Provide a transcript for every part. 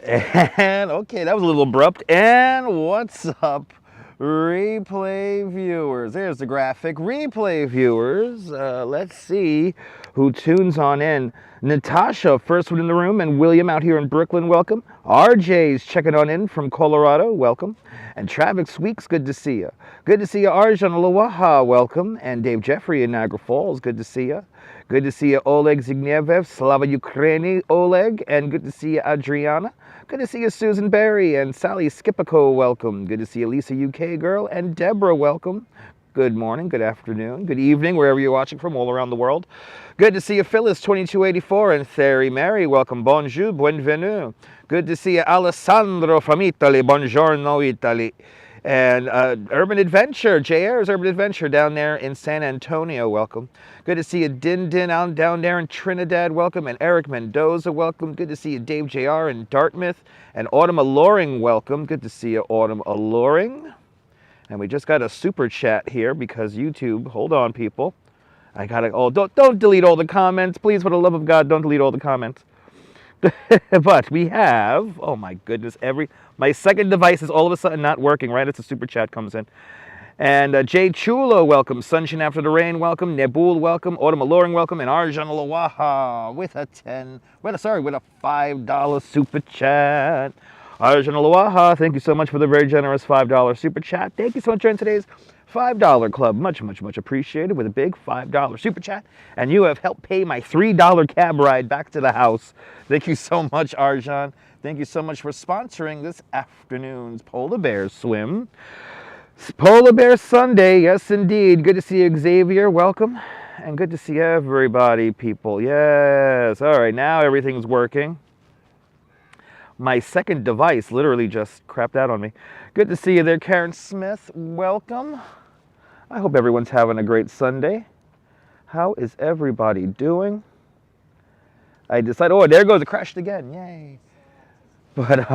And okay, that was a little abrupt. And what's up, replay viewers? There's the graphic. Replay viewers. Let's see who tunes on in. Natasha, first one in the room, and William out here in Brooklyn, welcome. RJ's checking on in from Colorado, welcome. And Travis Weeks, good to see you. Good to see you, Arjan Lawaha, welcome. And Dave Jeffrey in Niagara Falls, good to see you. Good to see you, Oleg Zignievev, Slava Ukraini, Oleg, and good to see you, Adriana. Good to see you, Susan Berry, and Sally Skippico, welcome. Good to see you, Lisa UK Girl, and Deborah, welcome. Good morning, good afternoon, good evening, wherever you're watching from all around the world. Good to see you, Phyllis 2284, and Ferry Mary, welcome. Bonjour, buonvenue. Good to see you, Alessandro from Italy, buongiorno Italy. And Urban Adventure, JR's Urban Adventure down there in San Antonio, welcome. Good to see you, Din down there in Trinidad, welcome. And Eric Mendoza, welcome. Good to see you, Dave JR in Dartmouth. And Autumn Alluring, welcome. Good to see you, Autumn Alluring. And we just got a super chat here because YouTube, hold on people. I gotta, oh, don't delete all the comments. Please, for the love of God, don't delete all the comments. But we have, oh my goodness, my second device is all of a sudden not working right as the super chat comes in. And Jay Chulo, welcome. Sunshine After the Rain, welcome. Nebul, welcome. Autumn Alluring, welcome. And Arjan Lawaha with a with a $5 super chat. Arjan Lawaha, thank you so much for the very generous $5 super chat. Thank you so much for today's $5 club. Much appreciated with a big $5 super chat. And you have helped pay my $3 cab ride back to the house. Thank you so much, Arjan. Thank you so much for sponsoring this afternoon's Polar Bear swim. Polar Bear Sunday, yes indeed. Good to see you, Xavier. Welcome. And good to see everybody, people. Yes. All right, now everything's working. My second device literally just crapped out on me. Good to see you there, Karen Smith. Welcome. I hope everyone's having a great Sunday. How is everybody doing? I decided, oh, there goes, it crashed again. Yay. But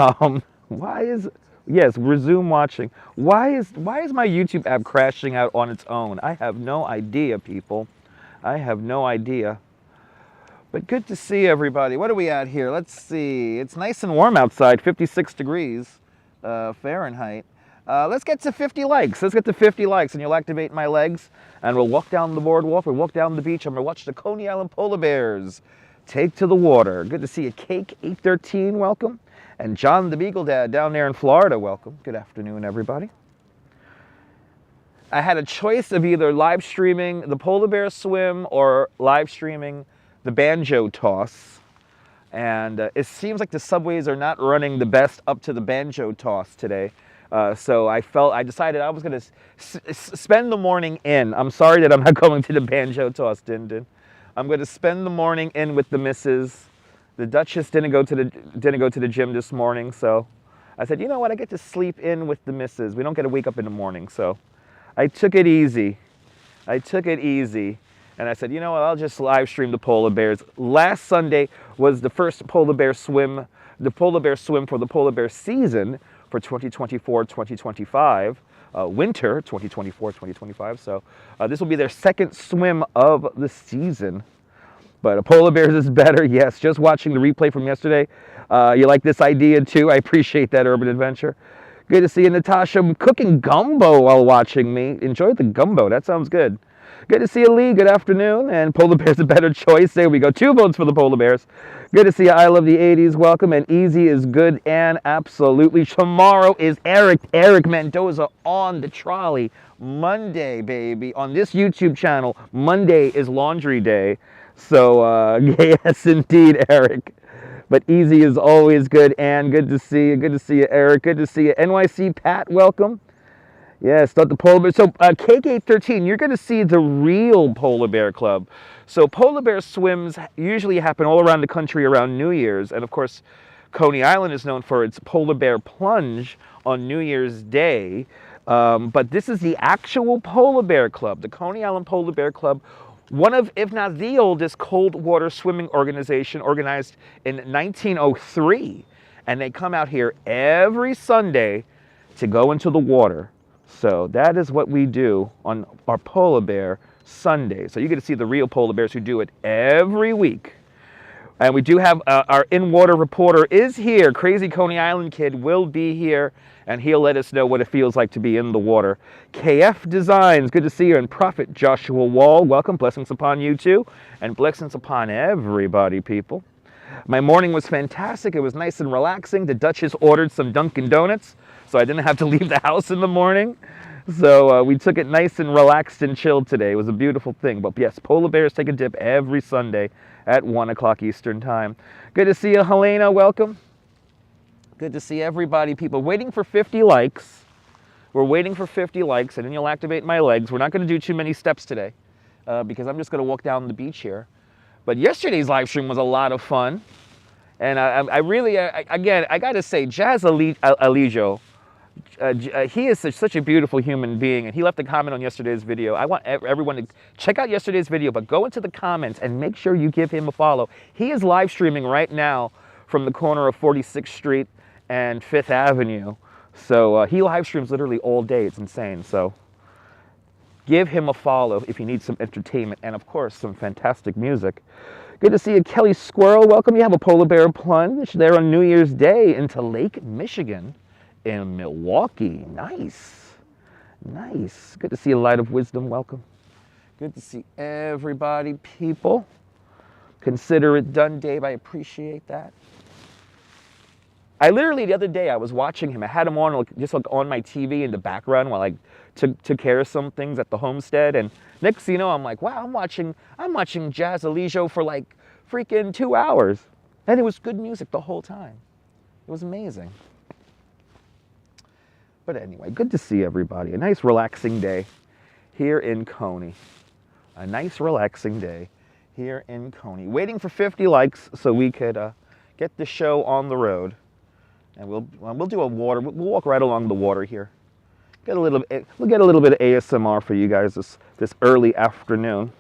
yes, resume watching. Why is my YouTube app crashing out on its own? I have no idea, people. I have no idea. But good to see everybody. What are we at here? Let's see. It's nice and warm outside, 56 degrees Fahrenheit. Let's get to 50 likes. Let's get to 50 likes, and you'll activate my legs, and we'll walk down the boardwalk. We'll walk down the beach, and we'll watch the Coney Island polar bears take to the water. Good to see you, Cake 813. Welcome. And John the Beagle Dad down there in Florida, welcome. Good afternoon, everybody. I had a choice of either live streaming the polar bear swim or live streaming the banjo toss. And it seems like the subways are not running the best up to the banjo toss today. So I decided I was going to spend the morning in. I'm sorry that I'm not going to the banjo toss, Din. I'm going to spend the morning in with the missus. The Duchess didn't go to the gym this morning, so I said, you know what, I get to sleep in with the missus. We don't get to wake up in the morning, so I took it easy. And I said, you know what, I'll just live stream the polar bears. Last Sunday was the first polar bear swim, for the polar bear season for 2024-2025, winter 2024-2025. So this will be their second swim of the season. But polar bears is better, yes. Just watching the replay from yesterday. You like this idea too? I appreciate that, Urban Adventure. Good to see you, Natasha. Cooking gumbo while watching me. Enjoy the gumbo. That sounds good. Good to see you, Lee. Good afternoon. And polar bear's a better choice. There we go. 2 votes for the polar bears. Good to see you. I love the 80s. Welcome. And easy is good. And absolutely. Tomorrow is Eric Mendoza on the trolley. Monday, baby. On this YouTube channel, Monday is laundry day. So, yes, indeed, Eric. But easy is always good, and good to see you. Good to see you, Eric. Good to see you. NYC Pat, welcome. Yes, the polar bear. So, Cake 813, you're going to see the real Polar Bear Club. So, polar bear swims usually happen all around the country around New Year's. And, of course, Coney Island is known for its polar bear plunge on New Year's Day. But this is the actual Polar Bear Club, the Coney Island Polar Bear Club. One of, if not the oldest, cold water swimming organization, organized in 1903. And they come out here every Sunday to go into the water. So that is what we do on our Polar Bear Sunday. So you get to see the real polar bears who do it every week. And we do have our in-water reporter is here. Crazy Coney Island Kid will be here, and he'll let us know what it feels like to be in the water. KF Designs, good to see you. And Prophet Joshua Wall, welcome. Blessings upon you too, and blessings upon everybody, people. My morning was fantastic. It was nice and relaxing. The Duchess ordered some Dunkin' Donuts, so I didn't have to leave the house in the morning. So we took it nice and relaxed and chilled today. It was a beautiful thing. But yes, polar bears take a dip every Sunday at 1 o'clock Eastern time. Good to see you, Helena. Welcome. Good to see everybody. People waiting for 50 likes. We're waiting for 50 likes, and then you'll activate my legs. We're not going to do too many steps today because I'm just going to walk down the beach here. But yesterday's live stream was a lot of fun. And I really, again, I got to say, Jazz Alijo, he is such a beautiful human being, and he left a comment on yesterday's video. I want everyone to check out yesterday's video, but go into the comments and make sure you give him a follow. He is live streaming right now from the corner of 46th Street and 5th Avenue. So he live streams literally all day. It's insane. So give him a follow if you need some entertainment and, of course, some fantastic music. Good to see you, Kelly Squirrel. Welcome. You have a polar bear plunge there on New Year's Day into Lake Michigan in Milwaukee. Nice. Nice. Good to see you, Light of Wisdom. Welcome. Good to see everybody, people. Consider it done, Dave. I appreciate that. I literally, the other day, I was watching him. I had him on, just on my TV in the background while I took care of some things at the homestead. And next thing you know, I'm like, wow, I'm watching Jazz Alijo for like freaking 2 hours. And it was good music the whole time. It was amazing. But anyway, good to see everybody. A nice relaxing day here in Coney. A nice relaxing day here in Coney. Waiting for 50 likes so we could get the show on the road. And we'll do a water. We'll walk right along the water here. We'll get a little bit of ASMR for you guys this early afternoon.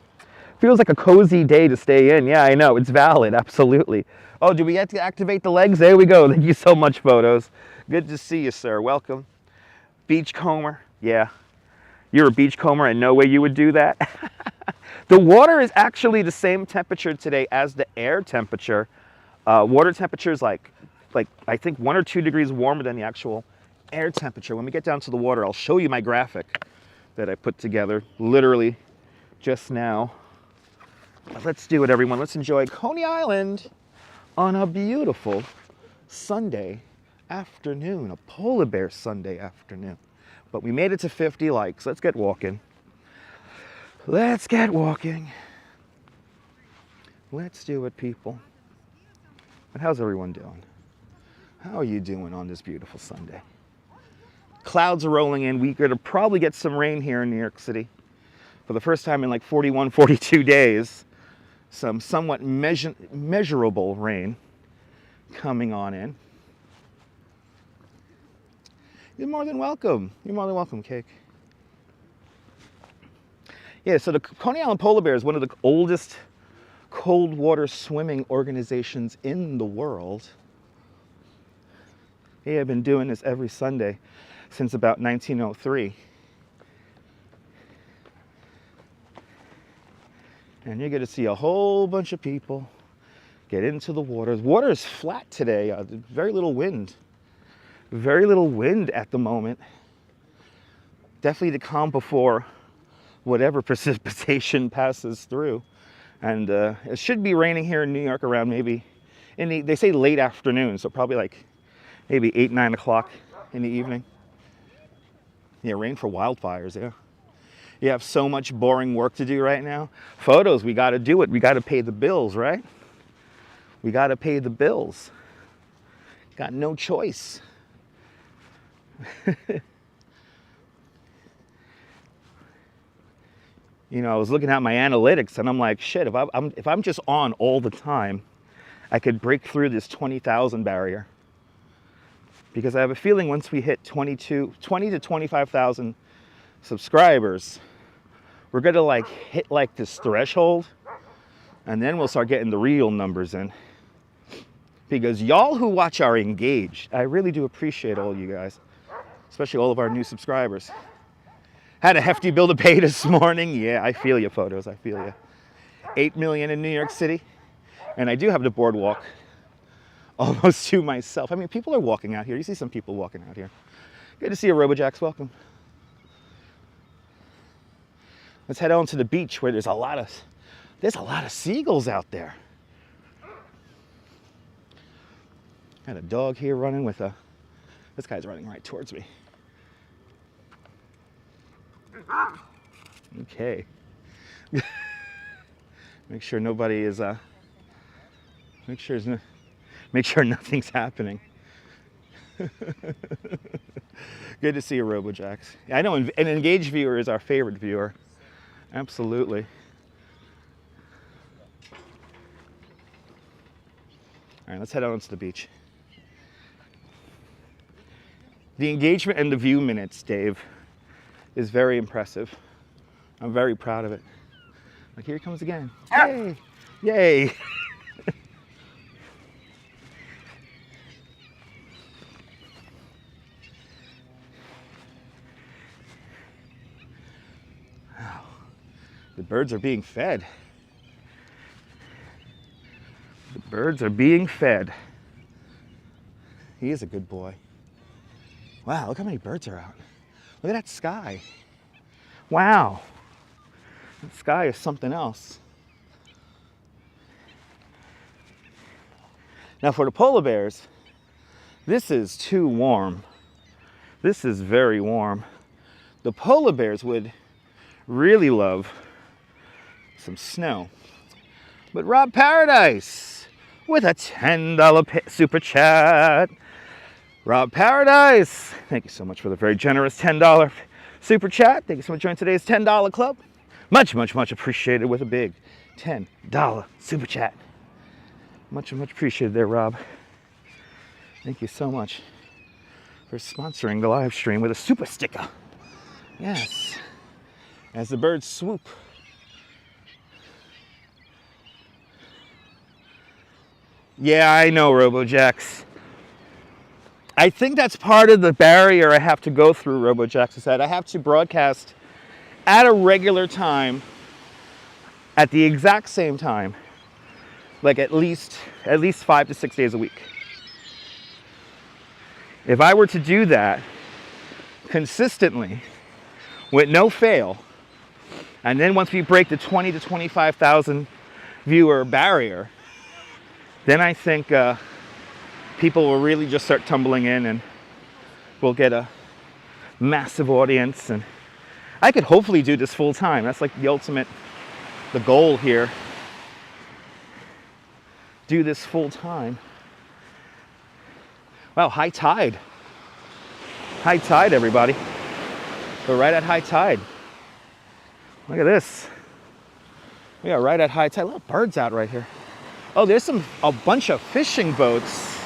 Feels like a cozy day to stay in. Yeah, I know. It's valid. Absolutely. Oh, do we have to activate the legs? There we go. Thank you so much, photos. Good to see you, sir. Welcome. Beachcomber. Yeah. You're a beachcomber and no way you would do that. The water is actually the same temperature today as the air temperature. Water temperature is like I think 1 or 2 degrees warmer than the actual air temperature. When we get down to the water, I'll show you my graphic that I put together literally just now. Let's do it, everyone. Let's enjoy Coney Island on a beautiful Sunday afternoon, a polar bear Sunday afternoon. But we made it to 50 likes. Let's get walking. Let's get walking. Let's do it, people. And how's everyone doing? How are you doing on this beautiful Sunday? Clouds are rolling in. We're going to probably get some rain here in New York City. For the first time in like 41, 42 days, some somewhat measurable rain coming on in. You're more than welcome. You're more than welcome, Cake. Yeah, so the Coney Island Polar Bear is one of the oldest cold water swimming organizations in the world. They have been doing this every Sunday since about 1903. And you're going to see a whole bunch of people get into the water. The water is flat today. Very little wind. Very little wind at the moment. Definitely to calm before whatever precipitation passes through. And it should be raining here in New York around maybe, they say late afternoon, so probably like maybe 8, 9 o'clock in the evening. Yeah, rain for wildfires, yeah. You have so much boring work to do right now. Photos, we got to do it. We got to pay the bills, right? We got to pay the bills. Got no choice. You know, I was looking at my analytics and I'm like, shit, if I'm just on all the time, I could break through this 20,000 barrier. Because I have a feeling once we hit 20 to 25,000 subscribers, we're gonna like hit like this threshold, and then we'll start getting the real numbers in. Because y'all who watch are engaged. I really do appreciate all you guys, especially all of our new subscribers. Had a hefty bill to pay this morning. Yeah, I feel you, photos. I feel you. 8 million in New York City. And I do have the boardwalk almost to myself. I mean, people are walking out here. You see some people walking out here. Good to see you, RoboJax. Welcome. Let's head on to the beach where there's a lot of seagulls out there. Got a dog here running with a, this guy's running right towards me. Okay. Make sure nobody is, make sure nothing's happening. Good to see you, RoboJax. Yeah, I know an engaged viewer is our favorite viewer. Absolutely. All right, let's head out to the beach. The engagement and the view minutes, Dave, is very impressive. I'm very proud of it. Like, here he comes again. Yay! Yay! Wow. The birds are being fed. The birds are being fed. He is a good boy. Wow, look how many birds are out. Look at that sky. Wow. The sky is something else. Now for the polar bears, this is too warm. This is very warm. The polar bears would really love some snow. But Rob Paradise with a $10 super chat. Rob Paradise, thank you so much for the very generous $10 super chat. Thank you so much for joining today's $10 club. Much, much, much appreciated with a big $10 super chat. Much, much appreciated there, Rob. Thank you so much for sponsoring the live stream with a super sticker. Yes. As the birds swoop. Yeah, I know, RoboJax. I think that's part of the barrier I have to go through, RoboJax, is that I have to broadcast at a regular time, at the exact same time, like at least 5 to 6 days a week. If I were to do that consistently, with no fail, and then once we break the 20 to 25,000 viewer barrier, then I think people will really just start tumbling in and we'll get a massive audience. And I could hopefully do this full time. That's like the goal here. Do this full time. Wow, high tide. High tide, everybody. We're right at high tide. Look at this. We are right at high tide. Little birds out right here. Oh, there's a bunch of fishing boats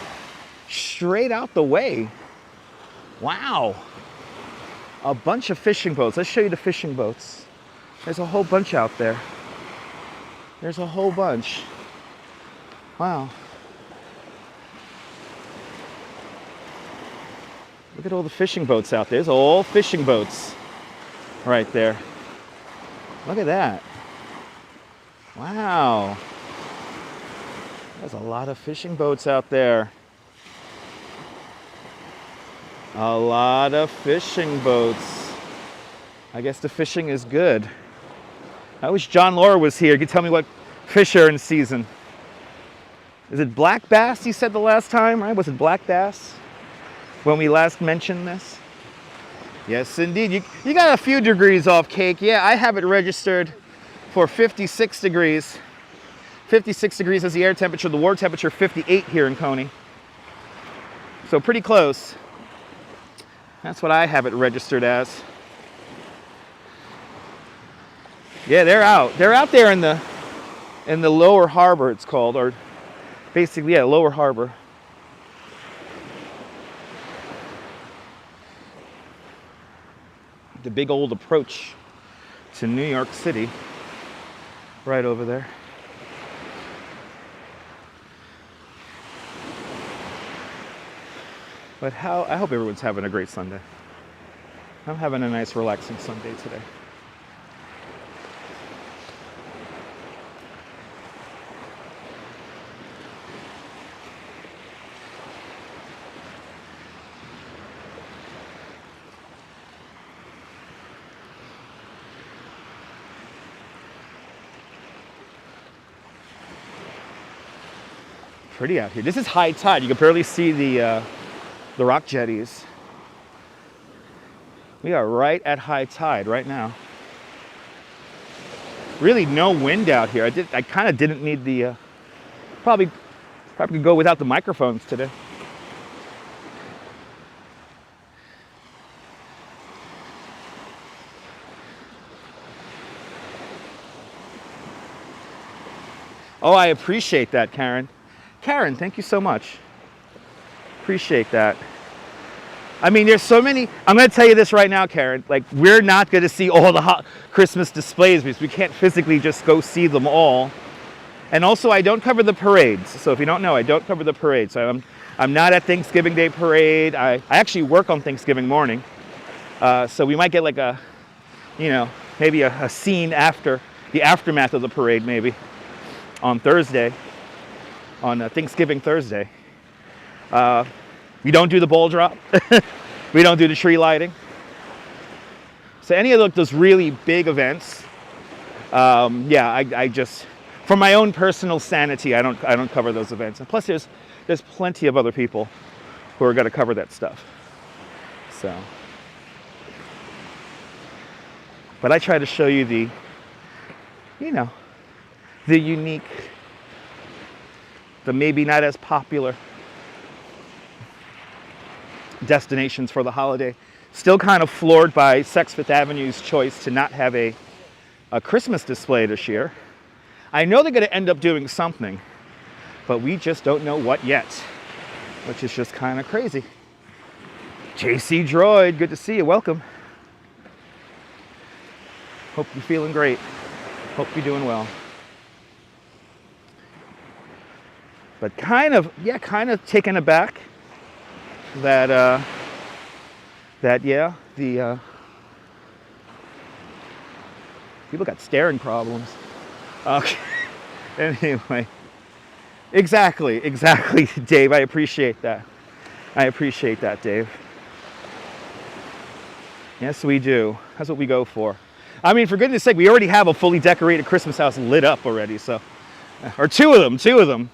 straight out the way. Wow. A bunch of fishing boats. Let's show you the fishing boats. There's a whole bunch out there. There's a whole bunch. Wow. Look at all the fishing boats out there. There's all fishing boats right there. Look at that. Wow. There's a lot of fishing boats out there. A lot of fishing boats. I guess the fishing is good. I wish John Laura was here. He could tell me what fish are in season. Is it black bass, you said the last time, right? Was it black bass when we last mentioned this? Yes, indeed. You got a few degrees off, Cake. Yeah, I have it registered for 56 degrees. 56 degrees is the air temperature. The water temperature 58 here in Coney. So pretty close. That's what I have it registered as. Yeah, they're out. They're out there in the lower harbor, it's called, or basically, yeah, lower harbor. The big old approach to New York City, right over there. But I hope everyone's having a great Sunday. I'm having a nice, relaxing Sunday today. Pretty out here. This is high tide. You can barely see the rock jetties. We are right at high tide right now. Really no wind out here. I kind of didn't need the, probably could go without the microphones today. Oh, I appreciate that, Karen. Karen, thank you so much. Appreciate that. I mean, there's so many. I'm going to tell you this right now, Karen. Like, we're not going to see all the hot Christmas displays because we can't physically just go see them all. And also, I don't cover the parades. So if you don't know, I don't cover the parades. So I'm not at Thanksgiving Day parade. I actually work on Thanksgiving morning. So we might get like a, you know, maybe a scene after the aftermath of the parade, maybe on Thursday, on Thanksgiving Thursday. We don't do the ball drop. We don't do the tree lighting. So any of those really big events, yeah, I just, for my own personal sanity, I don't cover those events. And plus, there's plenty of other people who are going to cover that stuff. So, but I try to show you the, you know, the unique, the maybe not as popular destinations for the holiday. Still kind of floored by Saks Fifth Avenue's choice to not have a Christmas display this year. I know they're going to end up doing something, but we just don't know what yet, which is just kind of crazy. JC Droid, good to see you. Welcome. Hope you're feeling great. Hope you're doing well. But kind of taken aback that yeah, the people got staring problems. Okay. Anyway, exactly, Dave. I appreciate that. Dave. Yes, we do. That's what we go for. I mean, for goodness sake, we already have a fully decorated Christmas house lit up already. So, or two of them.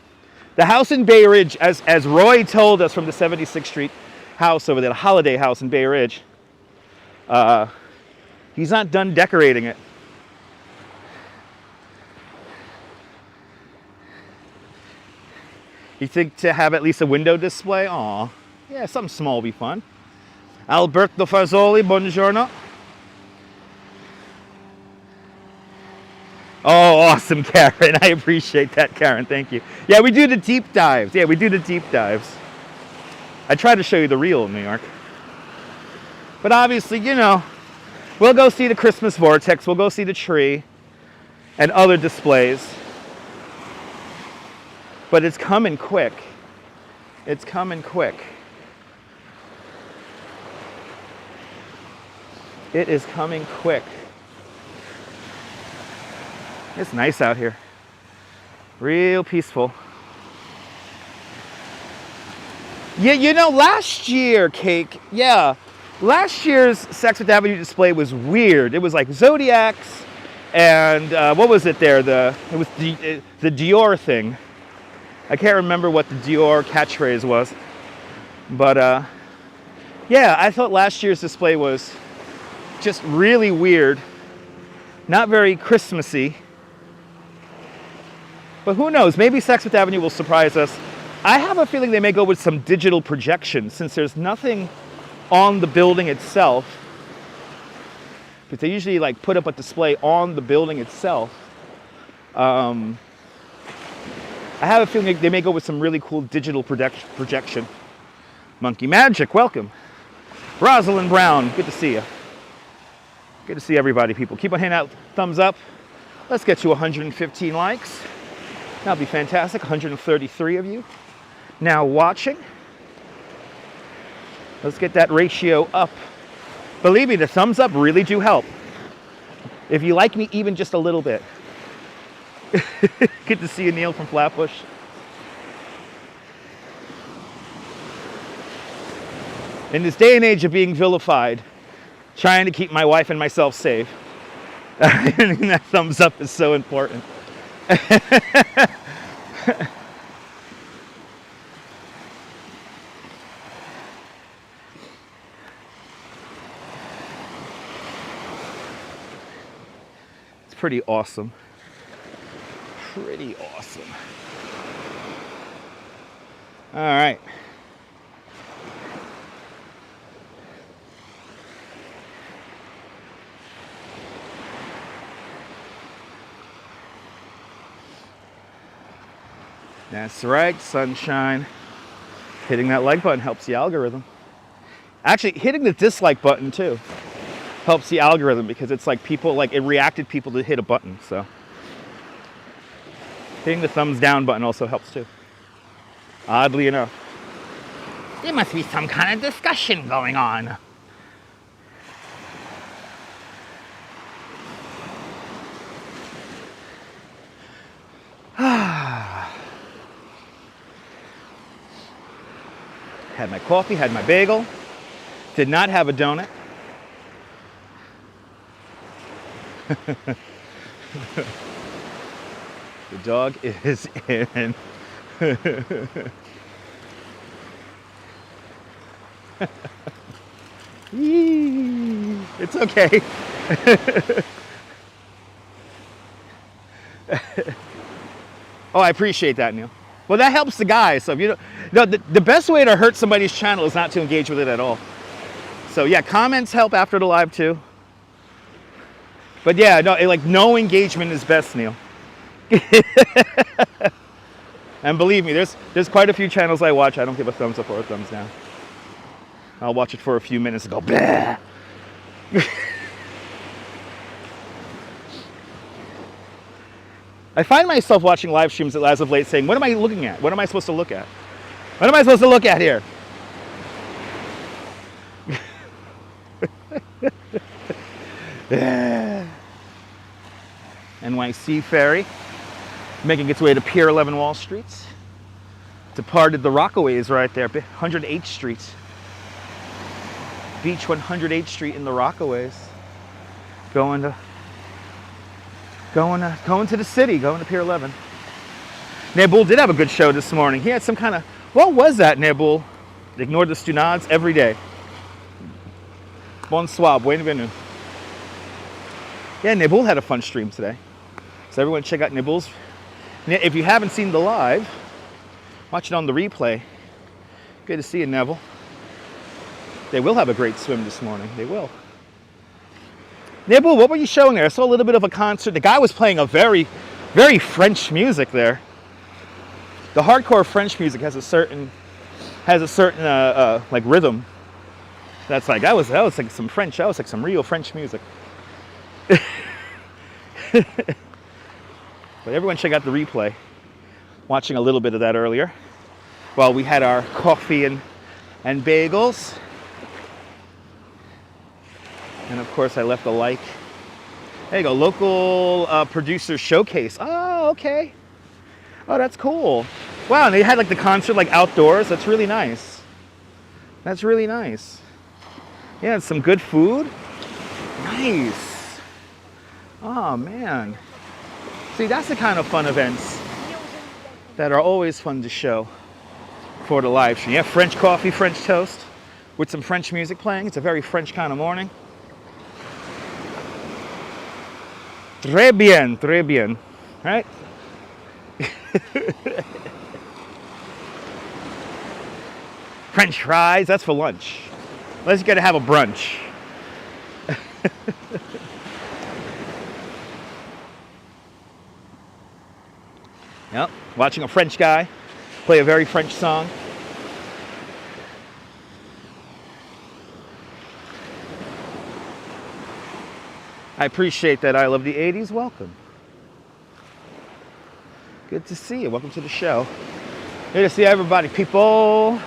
The house in Bay Ridge, as Roy told us from the 76th Street house over there, the holiday house in Bay Ridge, he's not done decorating it. You think to have at least a window display? Aw, yeah, something small will be fun. Alberto Fazzoli, buongiorno. Oh, awesome, Karen. I appreciate that, Karen. Thank you. Yeah, we do the deep dives. I try to show you the real New York. But obviously, you know, we'll go see the Christmas vortex. We'll go see the tree and other displays. But it's coming quick. It's coming quick. It is coming quick. It's nice out here. Real peaceful. Yeah, you know, last year, Cake, yeah, last year's Saks Fifth Avenue display was weird. It was like Zodiacs and what was it there? It was the Dior thing. I can't remember what the Dior catchphrase was. But yeah, I thought last year's display was just really weird. Not very Christmassy. But who knows? Maybe Saks Fifth Avenue will surprise us. I have a feeling they may go with some digital projection since there's nothing on the building itself. Because they usually like put up a display on the building itself. I have a feeling they may go with some really cool digital projection. Monkey Magic, welcome. Rosalind Brown, good to see you. Good to see everybody, people. Keep on handing out thumbs up. Let's get to 115 likes. That'll be fantastic. 133 of you now watching. Let's get that ratio up. Believe me, the thumbs up really do help. If you like me even just a little bit. Good to see you, Neil from Flatbush. In this day and age of being vilified, trying to keep my wife and myself safe, that thumbs up is so important. pretty awesome. Pretty awesome. All right. That's right, sunshine. Hitting that like button helps the algorithm. Actually, hitting the dislike button too helps the algorithm, because it's like people, like it reacted people to hit a button, so. Hitting the thumbs down button also helps too. Oddly enough. There must be some kind of discussion going on. Had my coffee, had my bagel. Did not have a donut. The dog is in. It's okay. Oh, I appreciate that, Neil. Well, that helps the guys. So if you don't, no, the best way to hurt somebody's channel is not to engage with it at all. So yeah, comments help after the live too. But yeah, no, like no engagement is best, Neil. And believe me, there's quite a few channels I watch. I don't give a thumbs up or a thumbs down. I'll watch it for a few minutes and go, bah. I find myself watching live streams as of late saying, what am I looking at? What am I supposed to look at? What am I supposed to look at here? NYC ferry making its way to Pier 11 Wall Street. Departed the Rockaways right there, 108th Street. Beach 108th Street in the Rockaways. Going to the city, going to Pier 11. Nebul did have a good show this morning. He had some kind of, what was that, Nebul? Ignore the stunades every day. Bonsoir, bienvenue. Yeah, Nebul had a fun stream today. So everyone check out Nebul's. If you haven't seen the live, watch it on the replay. Good to see you, Neville. They will have a great swim this morning. They will. Nebul, what were you showing there? I saw a little bit of a concert. The guy was playing a very, very French music there. The hardcore French music has a certain like rhythm. That's like that was like some French. That was like some real French music. But everyone check out the replay. Watching a little bit of that earlier, while we had our coffee and bagels. And of course, I left a like. There you go, local producer showcase. Oh, okay. Oh, that's cool. Wow, and they had like the concert like outdoors. That's really nice. That's really nice. Yeah, and some good food. Nice. Oh man. See, that's the kind of fun events that are always fun to show for the live stream. Yeah, French coffee, French toast with some French music playing. It's a very French kind of morning. Très bien, right? French fries, that's for lunch. Unless you gotta have a brunch. Yep, watching a French guy play a very French song. I appreciate that. I love the 80s. Welcome. Good to see you. Welcome to the show. Good to see everybody, people.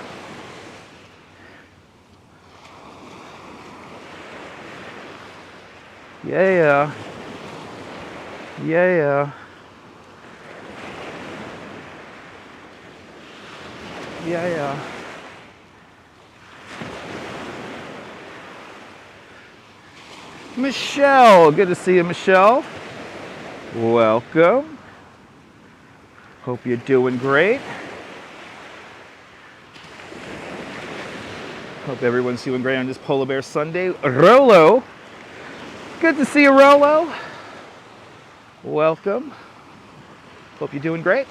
Yeah. Yeah. Yeah. Michelle, good to see you, Michelle. Welcome. Hope you're doing great. Hope everyone's doing great on this Polar Bear Sunday. Rolo, good to see you, Rolo. welcome. Hope you're doing great.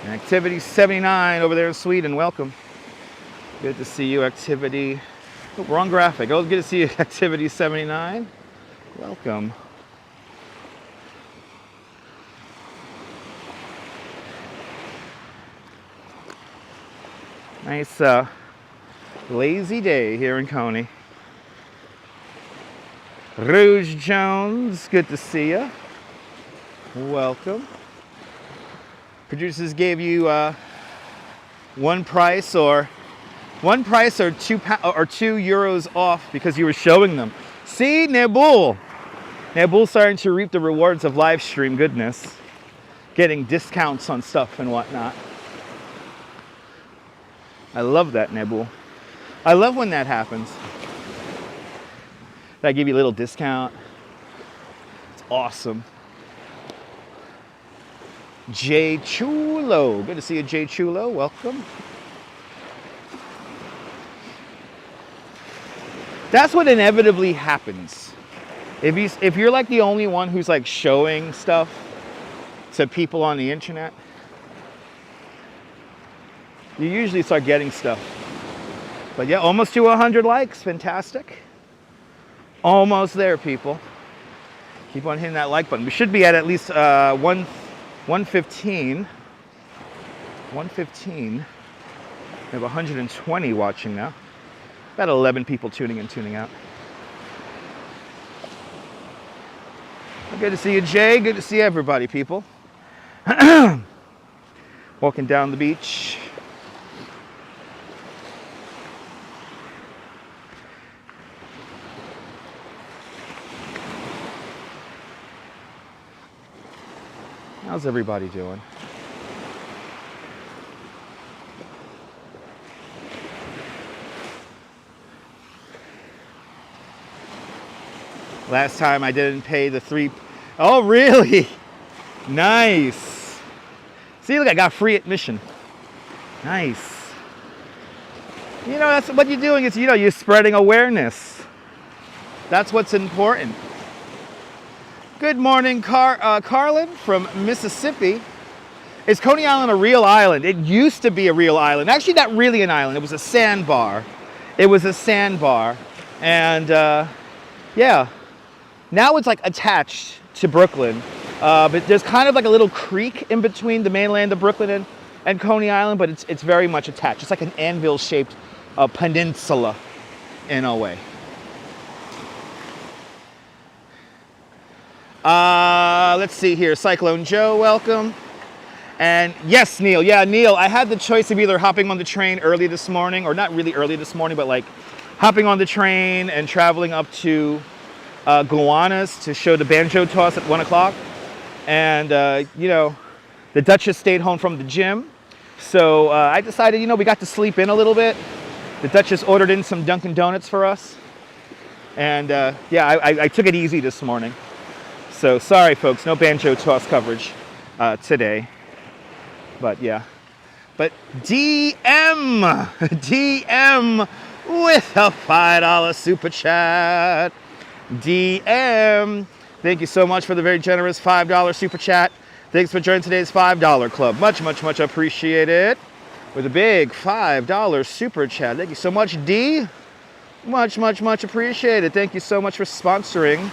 And Activity 79 over there in Sweden, welcome. Good to see you, Activity. Oh, wrong graphic. Oh, good to see you, Activity 79. Welcome. Nice lazy day here in Coney. Rouge Jones, good to see you. Welcome. Producers gave you one price or €2 off because you were showing them. See, Nabul. Nabul's starting to reap the rewards of live stream goodness, getting discounts on stuff and whatnot. I love that, Nabul. I love when that happens. I give you a little discount. It's awesome. Jay Chulo. Good to see you, Jay Chulo. Welcome. That's what inevitably happens. If you're like the only one who's like showing stuff to people on the internet, you usually start getting stuff. But yeah, almost to 100 likes. Fantastic. Almost there, people. Keep on hitting that like button. We should be at least 115. 115. We have 120 watching now. About 11 people tuning in, tuning out. Good to see you, Jay. Good to see everybody, people. Walking down the beach. How's everybody doing? Last time I didn't pay the 3. Oh, really? Nice. See, look, I got free admission. Nice. You know, that's what you're doing is, you're spreading awareness. That's what's important. Good morning, Carlin from Mississippi. Is Coney Island a real island? It used to be a real island. Actually, not really an island. It was a sandbar. It was a sandbar. And yeah, now it's like attached to Brooklyn. But there's kind of like a little creek in between the mainland of Brooklyn and Coney Island, but it's very much attached. It's like an anvil-shaped peninsula in a way. Let's see here. Cyclone Joe, welcome. And yes, Neil. Yeah, Neil, I had the choice of either hopping on the train early this morning, or not really early this morning, but like hopping on the train and traveling up to Gowanus to show the banjo toss at 1 o'clock. And, the Duchess stayed home from the gym. So I decided, we got to sleep in a little bit. The Duchess ordered in some Dunkin' Donuts for us. And yeah, I took it easy this morning. So sorry, folks, no banjo toss coverage today. But yeah. But DM with a $5 super chat. DM, thank you so much for the very generous $5 super chat. Thanks for joining today's $5 club. Much, much, much appreciated. With a big $5 super chat. Thank you so much, D. Much, much, much appreciated. Thank you so much for sponsoring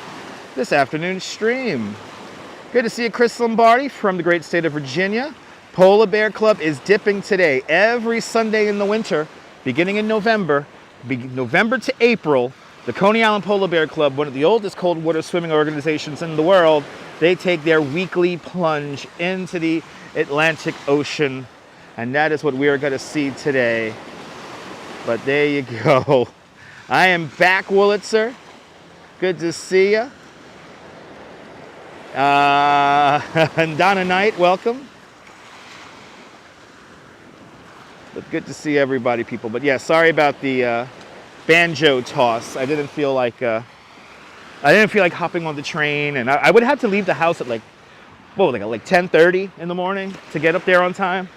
this afternoon's stream. Good to see you, Chris Lombardi from the great state of Virginia. Polar Bear Club is dipping today. Every Sunday in the winter, beginning in November to April, the Coney Island Polar Bear Club, one of the oldest cold water swimming organizations in the world, they take their weekly plunge into the Atlantic Ocean. And that is what we are going to see today. But there you go. I am back, Wurlitzer. Good to see you. And Donna Knight, welcome. But good to see everybody, people. But yeah, sorry about the banjo toss. I didn't feel like hopping on the train, and I would have to leave the house at like 10:30 in the morning to get up there on time.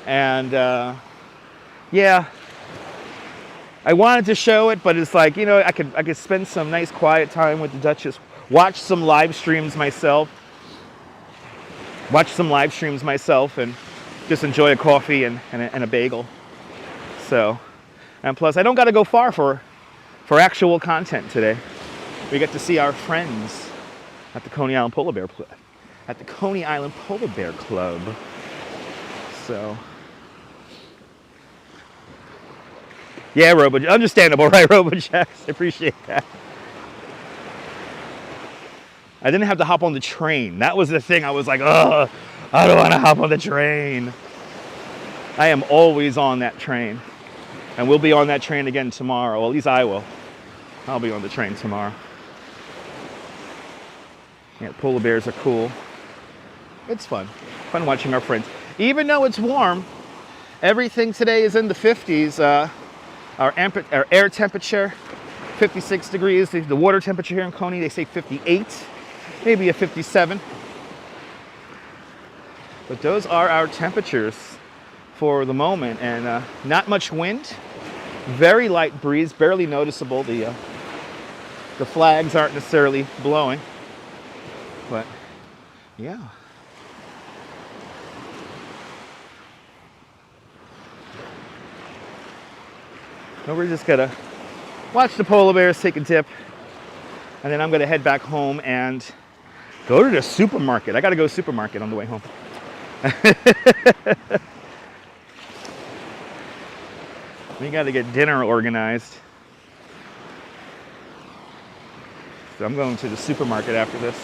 And yeah, I wanted to show it, but it's like, I could spend some nice quiet time with the Duchess watch some live streams myself. And just enjoy a coffee and a bagel. So, and plus I don't got to go far for actual content today. We get to see our friends at the Coney Island Polar Bear Club. So, yeah, understandable, right, RoboJax? I appreciate that. I didn't have to hop on the train. That was the thing. I was like, oh, I don't want to hop on the train. I am always on that train. And we'll be on that train again tomorrow. Well, at least I will. I'll be on the train tomorrow. Yeah, polar bears are cool. It's fun. Fun watching our friends. Even though it's warm, everything today is in the 50s. Our air temperature, 56 degrees. The water temperature here in Coney, they say 58. Maybe a 57. But those are our temperatures for the moment, and not much wind, very light breeze, barely noticeable. The flags aren't necessarily blowing, but yeah. So we're just gonna watch the polar bears, take a dip, and then I'm gonna head back home and go to the supermarket. I gotta go to the supermarket on the way home. We got to get dinner organized. So I'm going to the supermarket after this.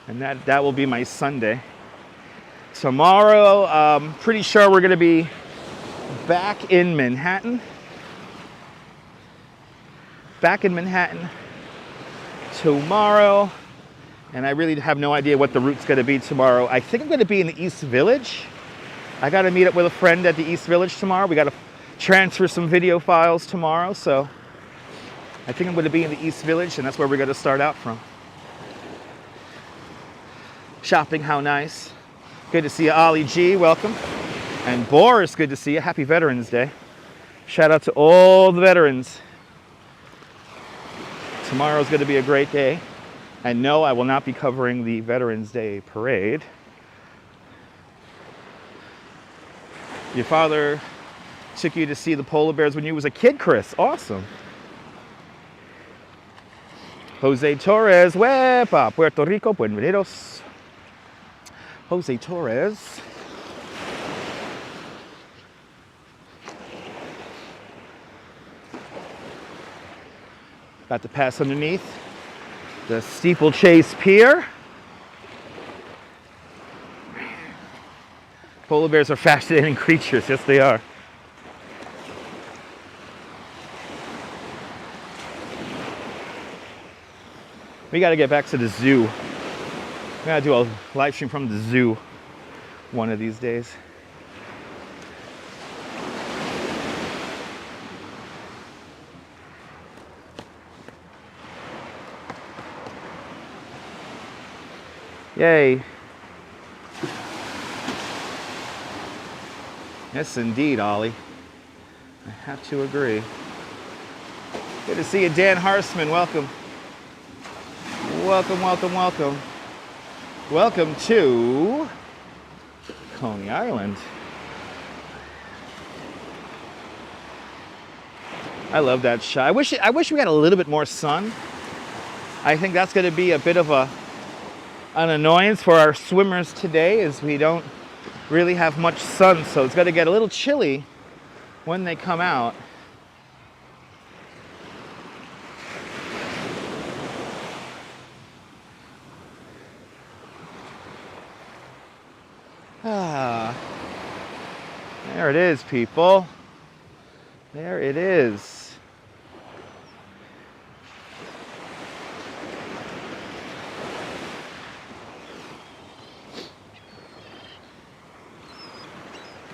And that will be my Sunday. Tomorrow, pretty sure we're going to be back in Manhattan. Tomorrow. And I really have no idea what the route's going to be tomorrow. I think I'm going to be in the East Village. I got to meet up with a friend at the East Village tomorrow. We got to transfer some video files tomorrow. So I think I'm going to be in the East Village, and that's where we're going to start out from. Shopping, how nice. Good to see you, Ollie G. Welcome. And Boris, good to see you. Happy Veterans Day. Shout out to all the veterans. Tomorrow's going to be a great day. And no, I will not be covering the Veterans Day parade. Your father took you to see the polar bears when you was a kid, Chris. Awesome. Jose Torres, Wepa, Puerto Rico, bienvenidos. Jose Torres. About to pass underneath the Steeplechase Pier. Polar bears are fascinating creatures. Yes, they are. We got to get back to the zoo. We got to do a live stream from the zoo one of these days. Yay. Yes, indeed, Ollie. I have to agree. Good to see you, Dan Harsman. Welcome. Welcome, welcome, welcome. Welcome to Coney Island. I love that shot. I wish we had a little bit more sun. I think that's going to be a bit of an annoyance for our swimmers today, as we don't really have much sun, so it's going to get a little chilly when they come out. There it is, people. There it is.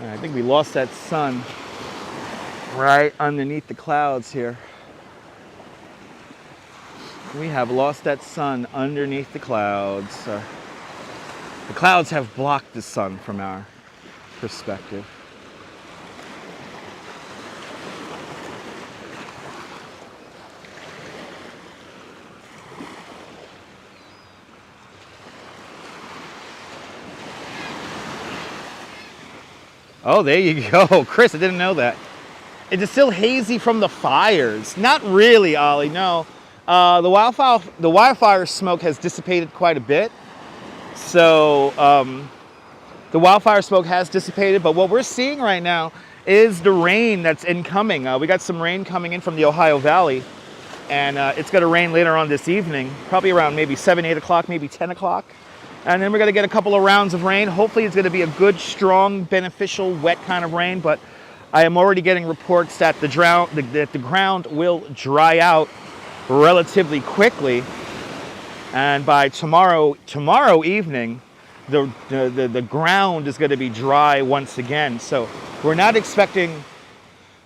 I think we lost that sun right underneath the clouds here. We have lost that sun underneath the clouds. The clouds have blocked the sun from our perspective. Oh, there you go. Chris, I didn't know that. It is still hazy from the fires. Not really, Ollie, no. The wildfire smoke has dissipated quite a bit. So the wildfire smoke has dissipated, but what we're seeing right now is the rain that's incoming. We got some rain coming in from the Ohio Valley, and it's going to rain later on this evening, probably around maybe 7, 8 o'clock, maybe 10 o'clock. And then we're going to get a couple of rounds of rain. Hopefully it's going to be a good, strong, beneficial, wet kind of rain, but I am already getting reports that the ground will dry out relatively quickly. And by tomorrow evening, the ground is going to be dry once again. So we're not expecting,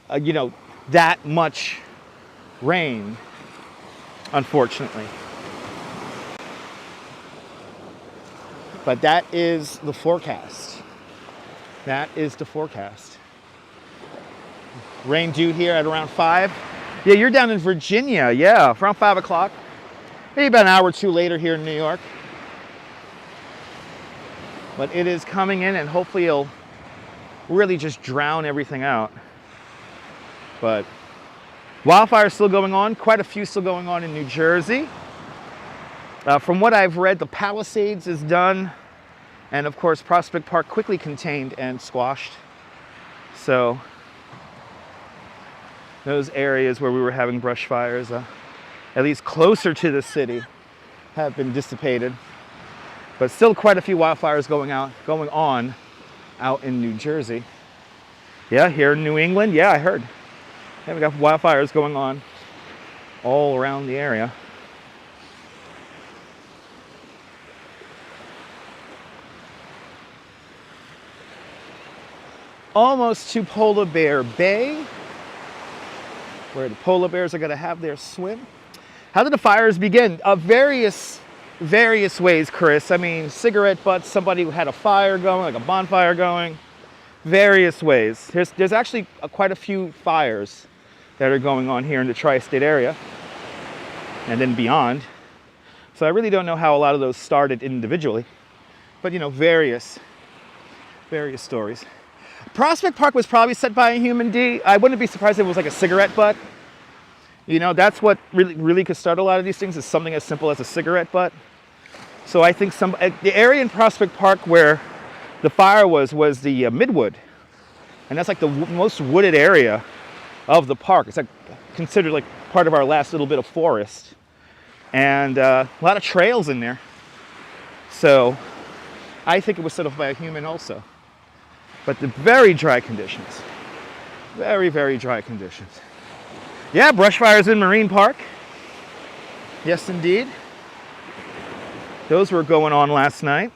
that much rain, unfortunately. But that is the forecast. That is the forecast. Rain due here at around 5. Yeah, you're down in Virginia. Yeah, around 5 o'clock. Maybe about an hour or two later here in New York. But it is coming in, and hopefully it'll really just drown everything out. But wildfire is still going on. Quite a few still going on in New Jersey. From what I've read, the Palisades is done. And of course, Prospect Park quickly contained and squashed. So those areas where we were having brush fires, at least closer to the city, have been dissipated. But still quite a few wildfires going on out in New Jersey. Yeah, here in New England, yeah, I heard. Yeah, we got wildfires going on all around the area. Almost to Polar Bear Bay, where the polar bears are going to have their swim. How did the fires begin? Various ways, Chris. I mean, cigarette butts, somebody who had a fire going, like a bonfire going. Various ways. There's actually quite a few fires that are going on here in the tri-state area and then beyond. So I really don't know how a lot of those started individually, but various stories. Prospect Park was probably set by a human D. I wouldn't be surprised if it was like a cigarette butt. That's what really could start a lot of these things, is something as simple as a cigarette butt. So I think the area in Prospect Park where the fire was the Midwood. And that's like the most wooded area of the park. It's like considered like part of our last little bit of forest. And a lot of trails in there. So I think it was set off by a human also. But the very dry conditions. Very, very dry conditions. Yeah, brush fires in Marine Park. Yes, indeed. Those were going on last night.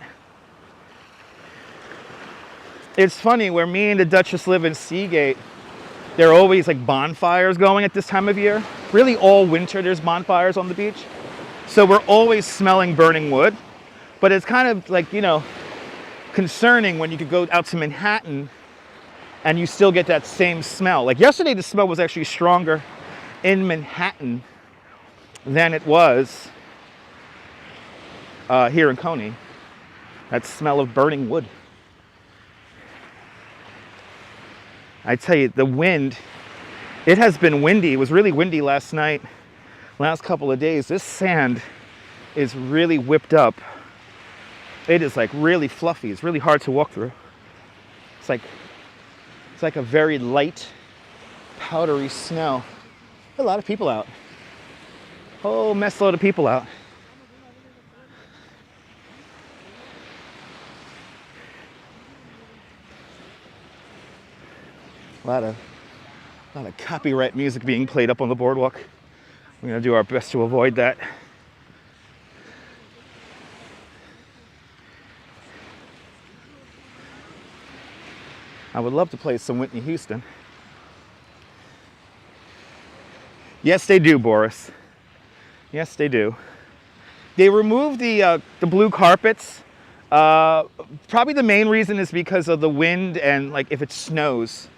It's funny, where me and the Duchess live in Seagate, there are always like bonfires going at this time of year. Really all winter there's bonfires on the beach. So we're always smelling burning wood. But it's kind of like, concerning when you could go out to Manhattan and you still get that same smell. Like yesterday, the smell was actually stronger in Manhattan than it was here in Coney. That smell of burning wood. I tell you, the wind, it has been windy. It was really windy last night, last couple of days. This sand is really whipped up. It is like really fluffy. It's really hard to walk through. It's like a very light, powdery snow. A lot of people out. Whole mess load of people out. A lot of copyright music being played up on the boardwalk. We're gonna do our best to avoid that. I would love to play some Whitney Houston. Yes, they do, Boris. Yes, they do. They removed the blue carpets. Probably the main reason is because of the wind, and like if it snows,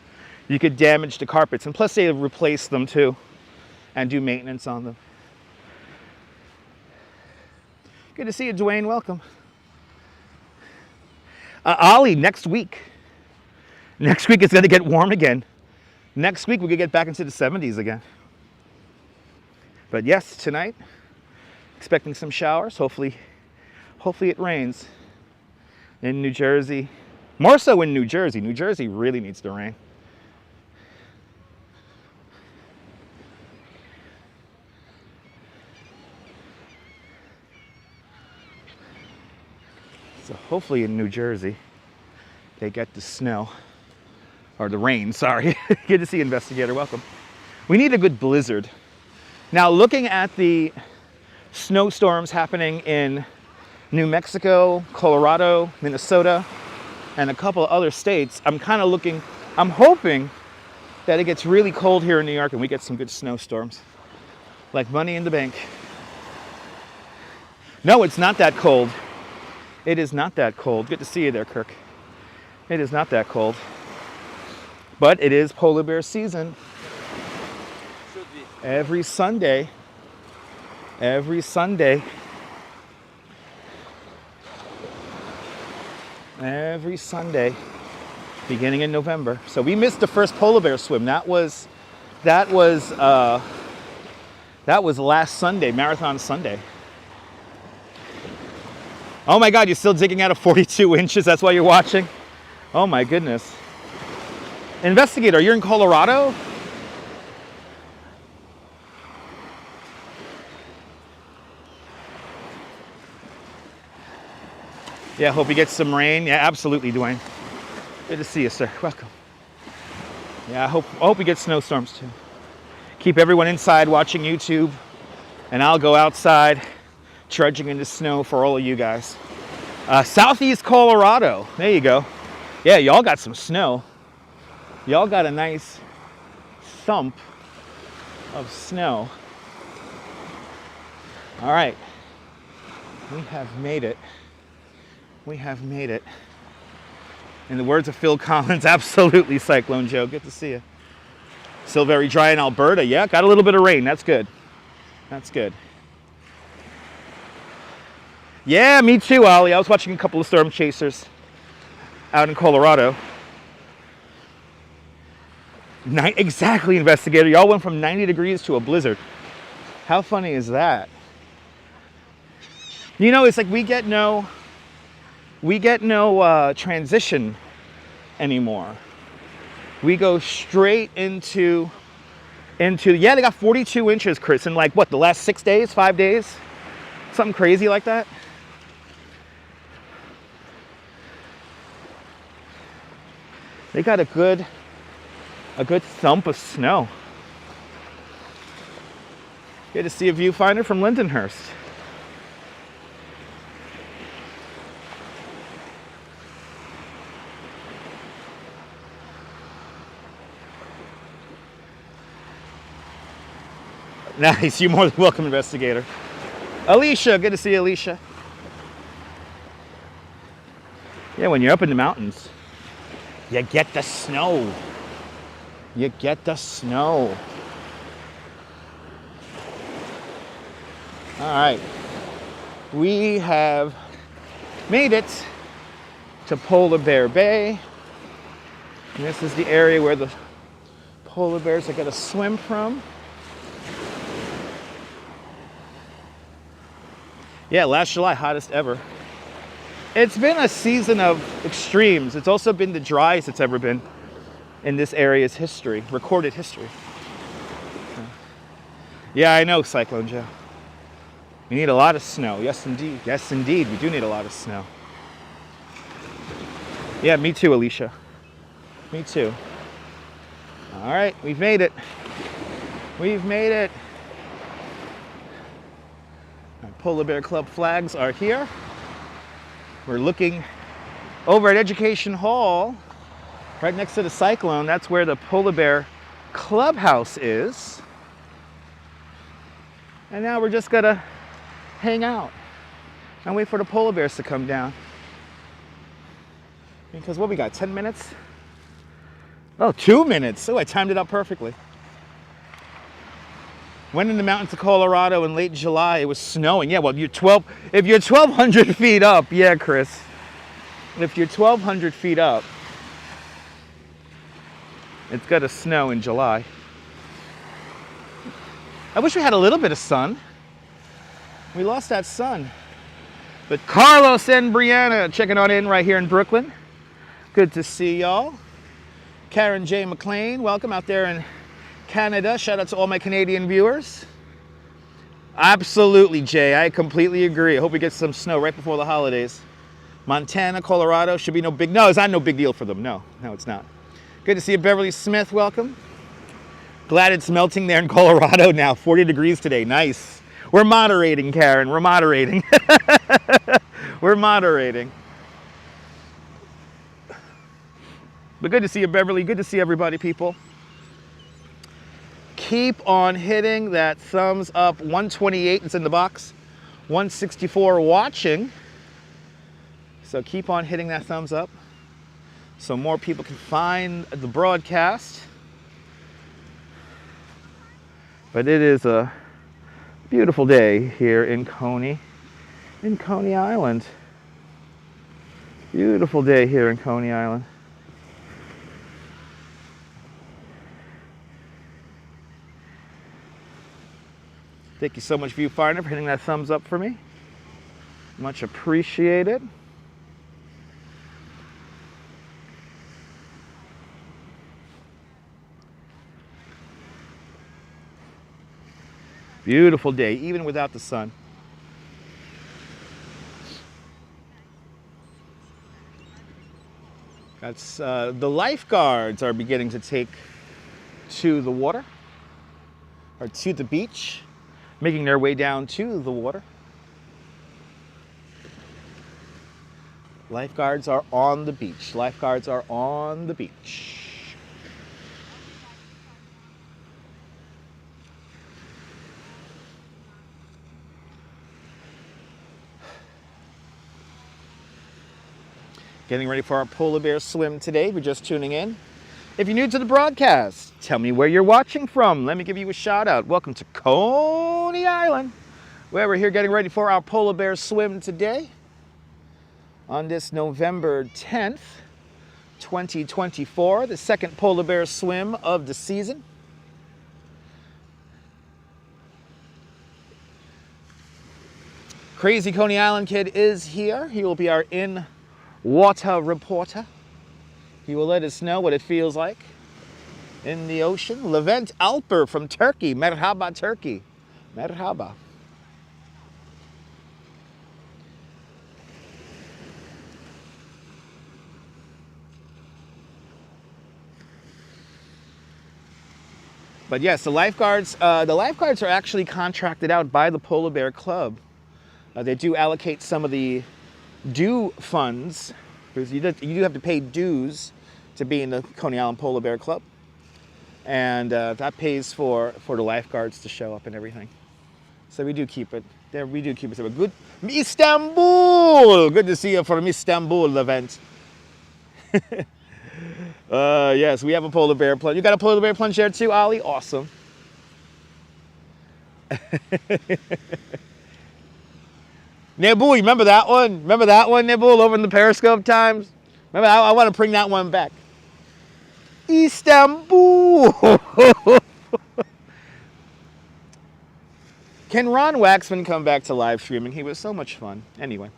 you could damage the carpets. And plus they replace them too and do maintenance on them. Good to see you, Dwayne. Welcome. Ollie, next week. Next week it's going to get warm again. Next week we could get back into the 70s again. But yes, tonight, expecting some showers. Hopefully it rains in New Jersey. More so in New Jersey. New Jersey really needs the rain. So hopefully in New Jersey, they get the snow, or the rain, sorry. Good to see you, investigator, welcome. We need a good blizzard. Now, looking at the snowstorms happening in New Mexico, Colorado, Minnesota, and a couple of other states, I'm hoping that it gets really cold here in New York and we get some good snowstorms. Like money in the bank. No, it's not that cold. It is not that cold. Good to see you there, Kirk. It is not that cold. But it is polar bear season. Every Sunday, beginning in November. So we missed the first polar bear swim. That was last Sunday, Marathon Sunday. Oh my God, you're still digging out of 42 inches? That's why you're watching? Oh my goodness. Investigator, you're in Colorado? Yeah, hope you get some rain. Yeah, absolutely, Dwayne. Good to see you, sir. Welcome. Yeah, I hope we get snowstorms too. Keep everyone inside watching YouTube, and I'll go outside trudging in the snow for all of you guys. Southeast Colorado. There you go. Yeah, y'all got some snow. Y'all got a nice thump of snow. All right. We have made it. We have made it. In the words of Phil Collins, absolutely, Cyclone Joe. Good to see you. Still very dry in Alberta. Yeah, got a little bit of rain. That's good. That's good. Yeah, me too, Ollie. I was watching a couple of storm chasers out in Colorado. Exactly, investigator. Y'all went from 90 degrees to a blizzard. How funny is that? You know, it's like we get no transition anymore. We go straight into yeah, they got 42 inches, Chris, in like what, the last 6 days, 5 days? Something crazy like that. They got a good thump of snow. Good to see a viewfinder from Lindenhurst. Nice, you're more than welcome, investigator. Alicia, good to see you, Alicia. Yeah, when you're up in the mountains, you get the snow. You get the snow. All right. We have made it to Polar Bear Bay. And this is the area where the polar bears are going to swim from. Yeah, last July, hottest ever. It's been a season of extremes. It's also been the driest it's ever been in this area's history, recorded history. Yeah, I know, Cyclone Joe. We need a lot of snow. Yes, indeed. Yes, indeed. We do need a lot of snow. Yeah, me too, Alicia. Me too. All right, we've made it. We've made it. Our Polar Bear Club flags are here. We're looking over at Education Hall, right next to the Cyclone. That's where the Polar Bear Clubhouse is. And now we're just gonna hang out and wait for the polar bears to come down. Because what we got, 10 minutes? Oh, 2 minutes. Oh, I timed it out perfectly. Went in the mountains of Colorado in late July. It was snowing. Yeah, well, if you're 1,200 feet up, yeah, Chris. If you're 1,200 feet up, It's got to snow in July. I wish we had a little bit of sun. We lost that sun. But Carlos and Brianna checking on in right here in Brooklyn. Good to see y'all. Karen J. McLean, welcome out there in Canada. Shout out to all my Canadian viewers. Absolutely, Jay. I completely agree. I hope we get some snow right before the holidays. Montana, Colorado should be no big... No, it's not no big deal for them. No, it's not. Good to see you, Beverly Smith. Welcome. Glad it's melting there in Colorado now. 40 degrees today. Nice. We're moderating, Karen. We're moderating. We're moderating. But good to see you, Beverly. Good to see everybody, people. Keep on hitting that thumbs up. 128, it's in the box. 164 watching. So keep on hitting that thumbs up so more people can find the broadcast. But it is a beautiful day here in Coney Island. Beautiful day here in Coney Island. Thank you so much, Viewfinder, for hitting that thumbs up for me. Much appreciated. Beautiful day, even without the sun. That's the lifeguards are beginning to take to the water, or to the beach, making their way down to the water. Lifeguards are on the beach. Lifeguards are on the beach. Getting ready for our polar bear swim today. If you're just tuning in. If you're new to the broadcast, tell me where you're watching from. Let me give you a shout out. Welcome to Coney Island, where we're here getting ready for our polar bear swim today. On this November 10th, 2024, the second polar bear swim of the season. Crazy Coney Island Kid is here. He will be our in-water reporter. He will let us know what it feels like in the ocean. Levent Alper from Turkey. Merhaba, Turkey. Merhaba. But yes, the lifeguards are actually contracted out by the Polar Bear Club. They do allocate some of the due funds, because you do have to pay dues to be in the Coney Island Polar Bear Club. And that pays for the lifeguards to show up and everything. So we do keep it there. We do keep it good. Istanbul! Good to see you from Istanbul event. Yes, we have a polar bear plunge. You got a polar bear plunge there too, Ollie? Awesome. Nebu, remember that one? Remember that one, Nebu, over in the Periscope times? Remember, I want to bring that one back. Istanbul! Can Ron Waxman come back to live streaming? He was so much fun. Anyway.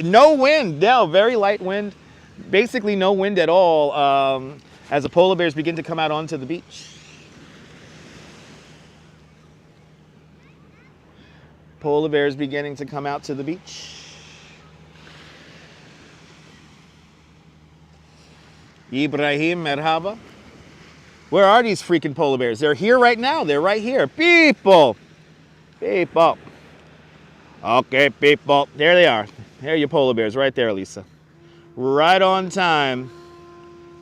No wind. No, very light wind. Basically no wind at all as the polar bears begin to come out onto the beach. Polar bears beginning to come out to the beach. Ibrahim, merhaba. Where are these freaking polar bears? They're here right now. They're right here. People. People. Okay, people. There they are. There are your polar bears right there, Lisa. Right on time.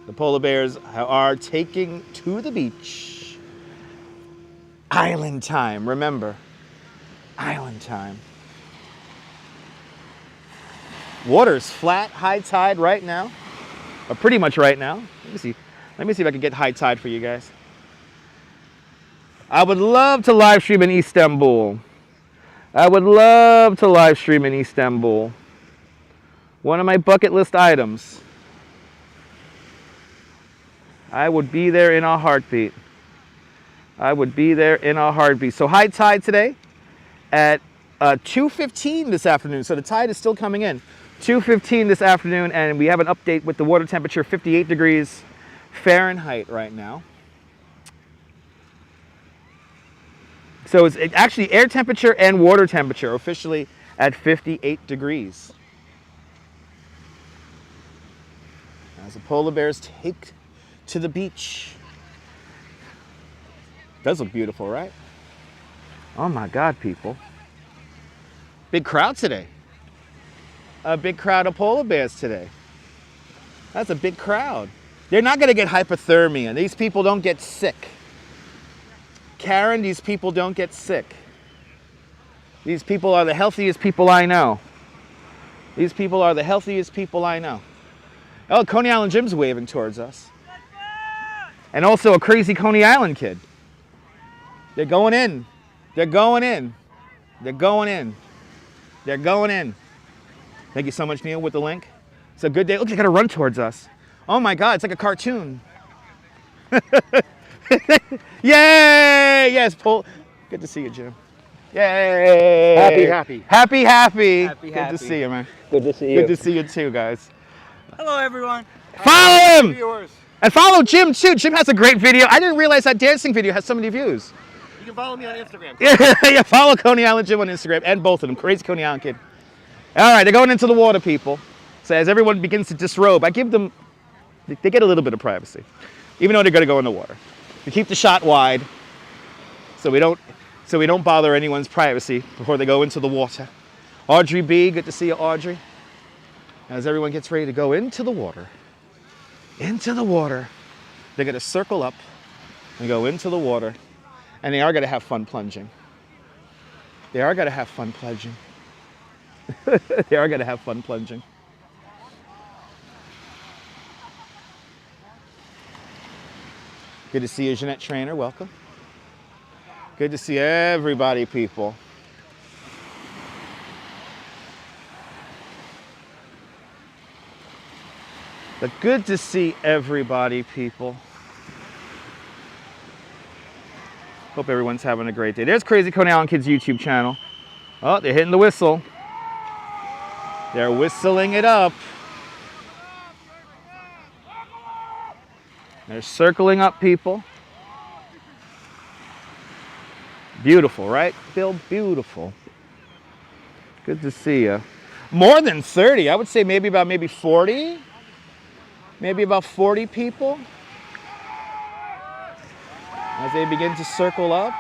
The polar bears are taking to the beach. Island time, remember. Island time. Water's flat, high tide right now. Or pretty much right now. Let me see. Let me see if I can get high tide for you guys. I would love to live stream in Istanbul. I would love to live stream in Istanbul. One of my bucket list items. I would be there in a heartbeat. I would be there in a heartbeat. So high tide today at 2:15 this afternoon. So the tide is still coming in. 2:15 this afternoon, and we have an update with the water temperature 58 degrees Fahrenheit right now. So it's actually air temperature and water temperature officially at 58 degrees. As the polar bears take to the beach. Does look beautiful, right? Oh my God, people. Big crowd today. A big crowd of polar bears today. That's a big crowd. They're not gonna get hypothermia. These people don't get sick. Karen, these people don't get sick. These people are the healthiest people I know. These people are the healthiest people I know. Oh, Coney Island Jim's waving towards us. And also a crazy Coney Island kid. They're going in. They're going in. They're going in. They're going in. Thank you so much, Neil, with the link. It's a good day. Look, they gotta run towards us. Oh my God, it's like a cartoon. Yay! Yes, Paul. Good to see you, Jim. Yay! Happy. Good to see you, man. Good to see you. Good to see you too, guys. Hello, everyone. Follow him! Viewers. And follow Jim too. Jim has a great video. I didn't realize that dancing video has so many views. You can follow me on Instagram. Yeah, follow Coney Island Jim on Instagram and both of them. Crazy Coney Island kid. All right, they're going into the water, people. So as everyone begins to disrobe, I give them, they get a little bit of privacy, even though they're going to go in the water. We keep the shot wide, so we don't bother anyone's privacy before they go into the water. Audrey B, good to see you, Audrey. As everyone gets ready to go into the water, they're going to circle up and go into the water, and they are going to have fun plunging. They are going to have fun plunging. They are going to have fun plunging. Good to see you, Jeanette Trainer. Welcome. Good to see everybody, people. But good to see everybody, people. Hope everyone's having a great day. There's Crazy Coney Island Kids YouTube channel. Oh, they're hitting the whistle. They're whistling it up. They're circling up, people. Beautiful, right, Bill? Beautiful. Good to see you. More than 30. I would say maybe 40. Maybe about 40 people. As they begin to circle up.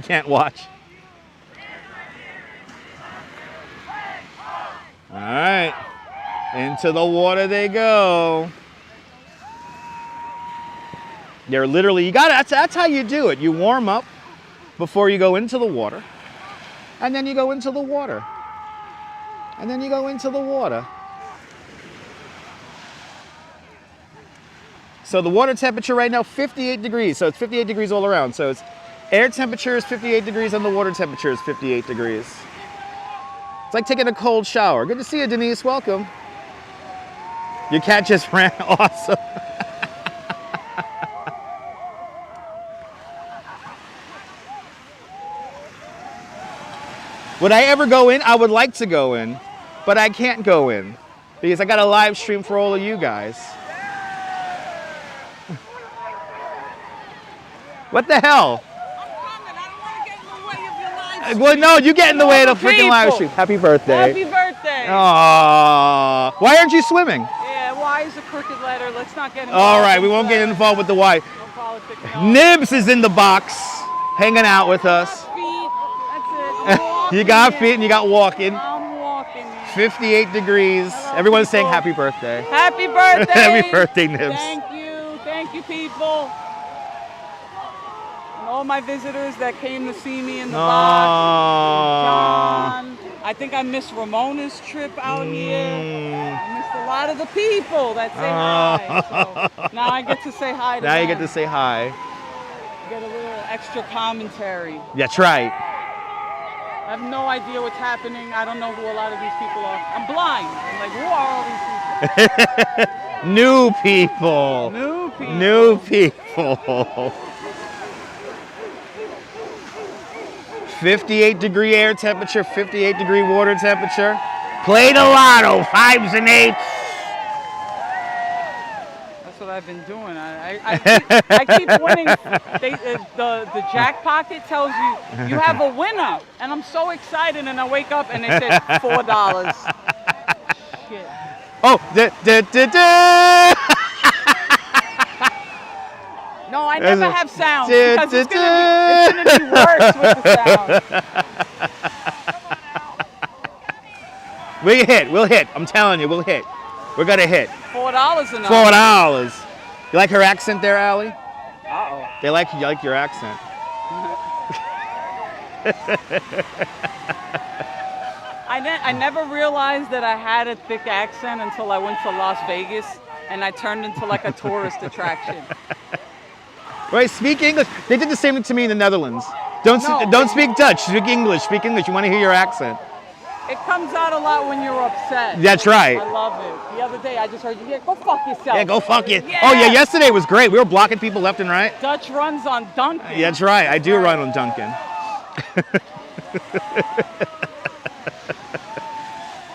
Can't watch. All right, into the water they go. They're literally, that's how you do it. You warm up before you go into the water, and then you go into the water, and then you go into the water. So the water temperature right now, 58 degrees. So it's 58 degrees all around. So it's air temperature is 58 degrees and the water temperature is 58 degrees. It's like taking a cold shower. Good to see you, Denise. Welcome. Your cat just ran. Awesome. Would I ever go in? I would like to go in, but I can't go in because I got a live stream for all of you guys. What the hell? Well, no, you get in the way of the freaking live stream. Happy birthday. Happy birthday. Aww. Why aren't you swimming? Yeah, Y is a crooked letter. Let's not get involved. All right, we won't get involved with the Y. No politics. No. Nibs is in the box, hanging out with us. Feet. That's it. You got feet and you got walking. I'm walking. 58 degrees. Everyone's saying happy birthday. Happy birthday. Happy birthday, Nibs. Thank you. Thank you, people. And all my visitors that came to see me in the box. John. I think I missed Ramona's trip out here. I missed a lot of the people that say hi. So now I get to say hi to Now them. you get to say hi. Get a little extra commentary. That's right. I have no idea what's happening. I don't know who a lot of these people are. I'm blind. I'm like, who are all these people? New people. New people. New people. 58-degree air temperature, 58-degree water temperature. Play the lotto, 5s and 8s. That's what I've been doing. I keep winning. The jackpocket tells you have a winner, and I'm so excited. And I wake up and they said $4. Shit. Oh, No, I never have sounds because it's gonna be worse with the sound. We'll hit. I'm telling you, we'll hit. We're gonna hit. $4 enough. $4. You like her accent there, Allie? Uh-oh. You like your accent. I never realized that I had a thick accent until I went to Las Vegas and I turned into like a tourist attraction. Right, speak English. They did the same thing to me in the Netherlands. Don't speak Dutch. Speak English. Speak English. You want to hear your accent. It comes out a lot when you're upset. That's right. I love it. The other day I just heard you, go fuck yourself. Yeah, go fuck it. Yeah. Oh yeah, yesterday was great. We were blocking people left and right. Dutch runs on Duncan. That's right. I do run on Duncan.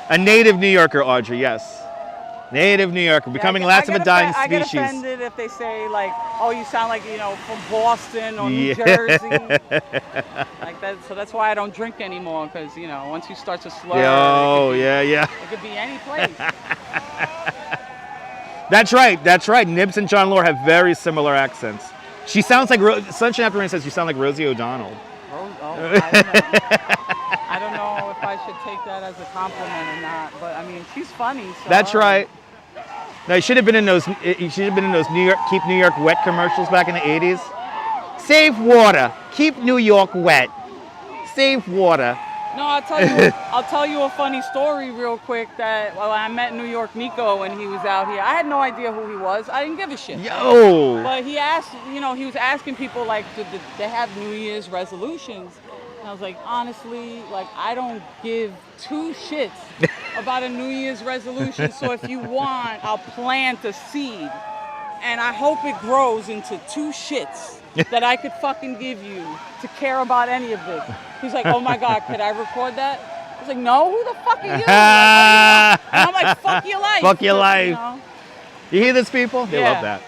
A native New Yorker, Audrey, yes. Native New Yorker, becoming last of a dying species. I get offended if they say like, oh, you sound like, from Boston or New Jersey. Like that. So that's why I don't drink anymore, because, once you start to slur, it could be any place. That's right. Nibs and John Lore have very similar accents. She sounds like, Sunshine After Rain says you sound like Rosie O'Donnell. I don't know if I should take that as a compliment or not, but I mean, she's funny. So that's right. No, you should have been in those. You should have been in those Keep New York Wet commercials back in the '80s. Save water, keep New York wet. Save water. No, I'll tell you a funny story real quick. That I met New York Nico when he was out here. I had no idea who he was. I didn't give a shit. Yo. But he asked, he was asking people like, did they have New Year's resolutions? And I was like, honestly, like I don't give two shits about a New Year's resolution. So if you want, I'll plant a seed, and I hope it grows into two shits that I could fucking give you to care about any of this. He's like, oh my God, could I record that? I was like, no, who the fuck are you? Like, and I'm like, fuck your life. Fuck your life. You hear this, people? They love that.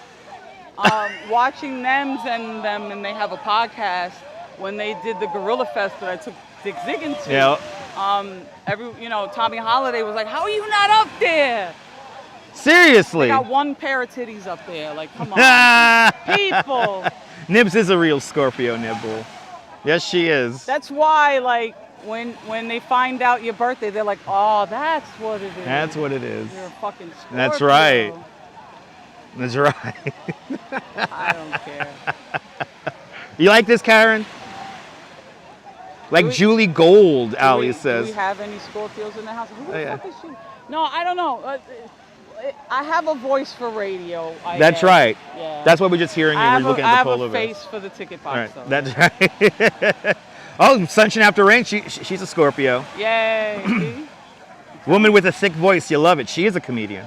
Watching them and they have a podcast. When they did the Gorilla Fest that I took Dick Ziggin to, Tommy Holiday was like, how are you not up there? Seriously? They got one pair of titties up there. Like, come on. People. Nibs is a real Scorpio, Nibble. Yes, she is. That's why, like, when they find out your birthday, they're like, oh, that's what it is. That's what it is. You're a fucking Scorpio. That's right. That's right. I don't care. You like this, Karen? Like Julie Gold, Allie says. Do we have any Scorpios in the house? Who the fuck is she? No, I don't know. I have a voice for radio. That's right. Yeah. That's what we're just hearing. We're looking at the polar I have a face for the ticket box. Right. That's right. Oh, Sunshine After Rain. She's a Scorpio. Yay. Woman with a thick voice. You love it. She is a comedian.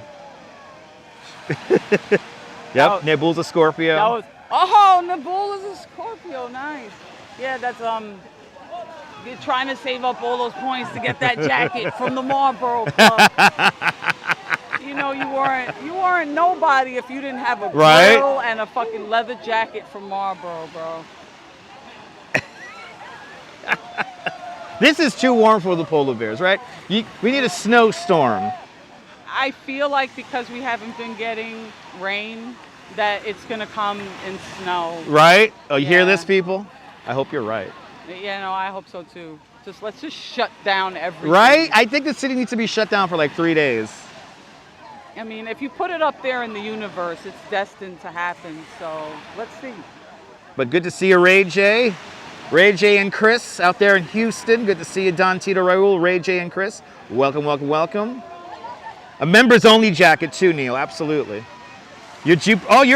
Yep. Nibul's a Scorpio. Nabul is a Scorpio. Nice. Yeah, that's you're trying to save up all those points to get that jacket from the Marlboro Club. You weren't nobody if you didn't have a grill and a fucking leather jacket from Marlboro, bro. This is too warm for the polar bears, right? We need a snowstorm. I feel like because we haven't been getting rain, that it's gonna come in snow. Right? Oh, you hear this, people? I hope you're right. Yeah, no, I hope so too. Let's just shut down everything. Right? I think the city needs to be shut down for like 3 days. I mean, if you put it up there in the universe, it's destined to happen. So let's see. But good to see you, Ray J. Ray J and Chris out there in Houston. Good to see you, Don Tito Raul, Ray J and Chris. Welcome, welcome, welcome. A members only jacket too, Neil. Absolutely. You're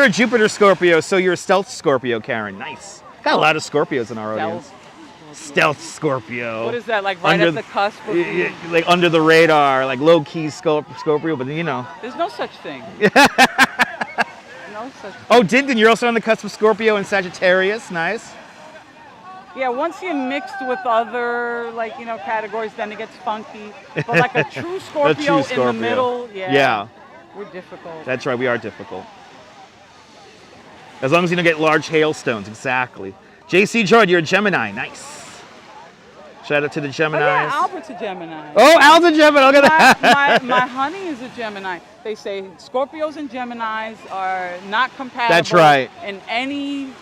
a Jupiter Scorpio, so you're a stealth Scorpio, Karen. Nice. Got a lot of Scorpios in our audience. Stealth Scorpio. What is that, like right Under at the cusp of being- like under the radar, like low-key Scorpio, but you know. There's no such thing. No such thing. Oh, Dindin, you're also on the cusp of Scorpio and Sagittarius. Nice. Yeah, once you're mixed with other, like, categories, then it gets funky. But like a true Scorpio, in the middle, Yeah. We're difficult. That's right, we are difficult. As long as you don't get large hailstones, exactly. JC Jordan, you're a Gemini. Nice. Shout out to the Geminis. Oh, yeah, Albert's a Gemini. Oh, Al's a Gemini. Look at that. My honey is a Gemini. They say Scorpios and Geminis are not compatible. That's right. In any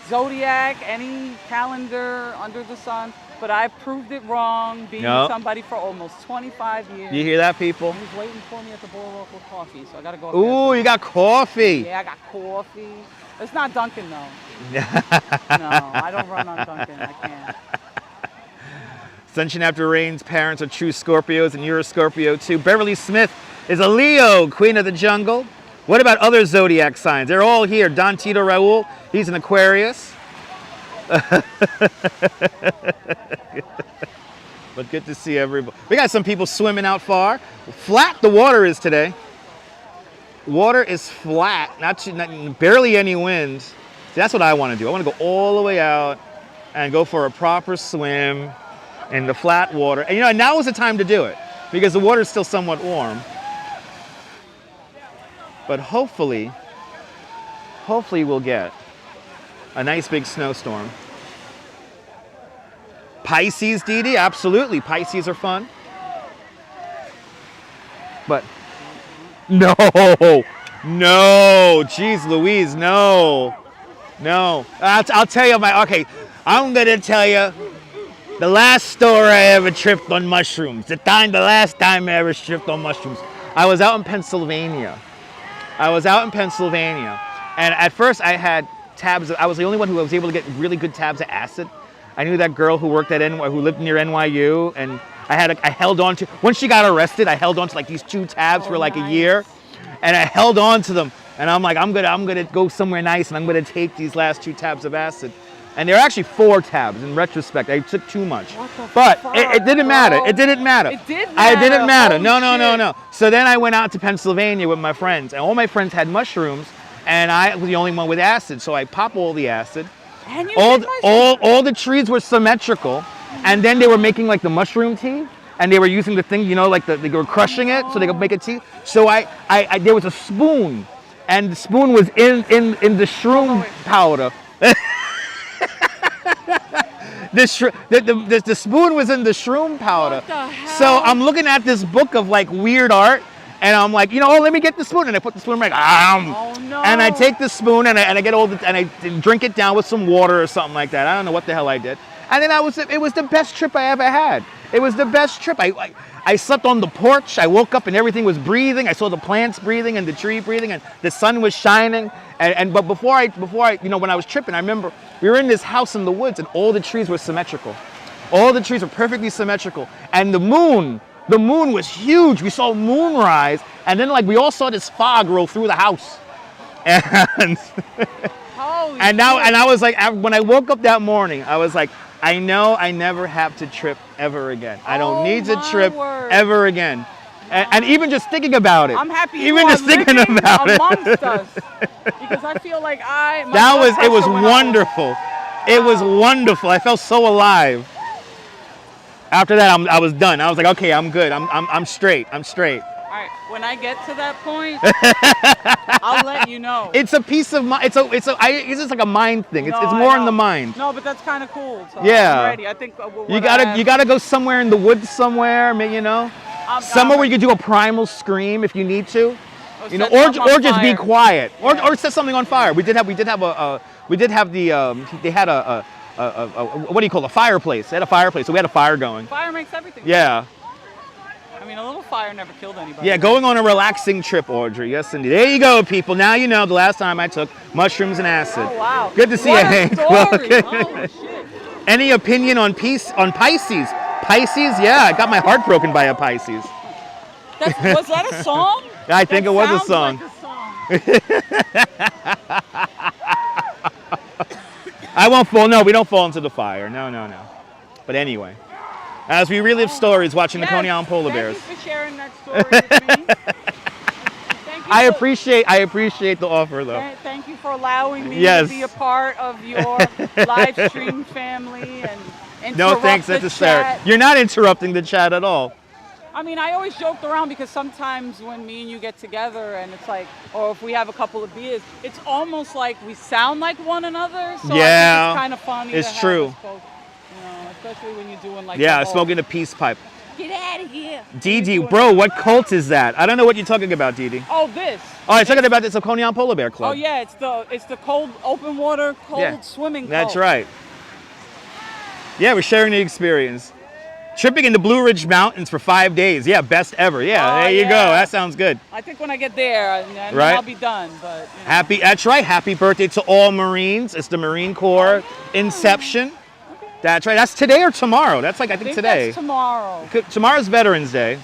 zodiac, any calendar under the sun. But I proved it wrong, being with somebody for almost 25 years. You hear that, people? He was waiting for me at the Boardwalk with coffee, so I got to go up Ooh, there. you got coffee. Yeah, I got coffee. It's not Dunkin', though. No, I don't run on Dunkin'. I can't. Sunshine After Rain's parents are true Scorpios, and you're a Scorpio too. Beverly Smith is a Leo, Queen of the Jungle. What about other zodiac signs? They're all here. Don Tito Raul, he's an Aquarius. But good to see everybody. We got some people swimming out far. Flat the water is today. Water is flat, not barely any wind. See, that's what I want to do. I want to go all the way out and go for a proper swim in the flat water. And now is the time to do it because the water is still somewhat warm. But hopefully we'll get a nice big snowstorm. Pisces, Dee, absolutely. Pisces are fun. But no, geez Louise, no. I'll tell you I'm gonna tell you the last story I ever tripped on mushrooms. The last time I ever tripped on mushrooms. I was out in Pennsylvania. And at first I had tabs. I was the only one who was able to get really good tabs of acid. I knew that girl who worked at who lived near NYU, and I held on to, once she got arrested, I held on to like these 2 tabs for like a year, and I held on to them, and I'm like, I'm gonna go somewhere nice, and I'm gonna take these last 2 tabs of acid. And there are actually 4 tabs in retrospect. I took too much. But it didn't matter. It didn't matter. It did matter. It didn't matter. Holy No. So then I went out to Pennsylvania with my friends, and all my friends had mushrooms, and I was the only one with acid. So I pop all the acid. And you All the trees were symmetrical, and then they were making like the mushroom tea, and they were using the thing, they were crushing it so they could make a tea. So there was a spoon, and the spoon was in the shroom powder. The spoon was in the shroom powder. What the hell? So I'm looking at this book of like weird art, and I'm like, let me get the spoon, and I put the spoon like, Oh no! and I take the spoon and I get and I drink it down with some water or something like that. I don't know what the hell I did. And then it was the best trip I ever had. It was the best trip. I slept on the porch. I woke up and everything was breathing. I saw the plants breathing and the tree breathing, and the sun was shining. But before I, when I was tripping, I remember we were in this house in the woods, and all the trees were symmetrical. All the trees were perfectly symmetrical, and the moon was huge. We saw moonrise, and then we all saw this fog roll through the house. And and I was like, when I woke up that morning, I was like, I know I never have to trip ever again. I don't need to trip ever again. And even just thinking about it. I'm happy even just thinking about amongst us, because I feel like it was wonderful. It was wonderful. I felt so alive. After that, I was done. I was like, okay, I'm good. I'm straight. I'm straight. All right, when I get to that point, I'll let you know. It's a piece of mind. It's just like a mind thing. It's more in the mind. No, but that's kind of cool. So yeah. I'm ready. I think you gotta go somewhere in the woods somewhere, somewhere where you could do a primal scream if you need to, or just be quiet, or set something on fire. They had what do you call a fireplace? They had a fireplace, so we had a fire going. Fire makes everything. Yeah. I mean, a little fire never killed anybody. Yeah, going on a relaxing trip, Audrey. Yes, indeed. There you go, people. Now you know the last time I took mushrooms and acid. Oh, wow. Good to see you, Hank. Oh, shit. Any opinion on Pisces? Pisces? Yeah, I got my heart broken by a Pisces. Was that a song? I think it was a song. Like a song. I won't fall. No, we don't fall into the fire. No. But anyway, as we relive stories watching the Coney Island polar bears. Thank you for sharing that story with me. I appreciate the offer, though. Thank you for allowing me Yes. to be a part of your live stream family and interrupt No thanks the necessary. chat. You're not interrupting the chat at all. I mean, I always joked around because sometimes when me and you get together and it's like, or if we have a couple of beers, it's almost like we sound like one another. So Yeah, I think it's kind of funny. it's to have true. us both, you know, especially when you're doing like. Yeah, the whole, smoking a peace pipe. Get out of here. Dee, bro, what cult is that? I don't know what you're talking about, Dee. Oh, this. Oh, I'm talking about this Coney Island Polar Bear Club. Oh yeah, it's the cold open water swimming. That's cult. right. Yeah, we're sharing the experience. Tripping in the Blue Ridge Mountains for 5 days. Yeah, best ever. Yeah, Oh, there you yeah. go. That sounds good. I think when I get there, and Right. I'll be done. But you know. That's right. Happy birthday to all Marines. It's the Marine Corps Inception. That's right. That's today or tomorrow. That's like, I think today. That's tomorrow. Tomorrow's Veterans Day.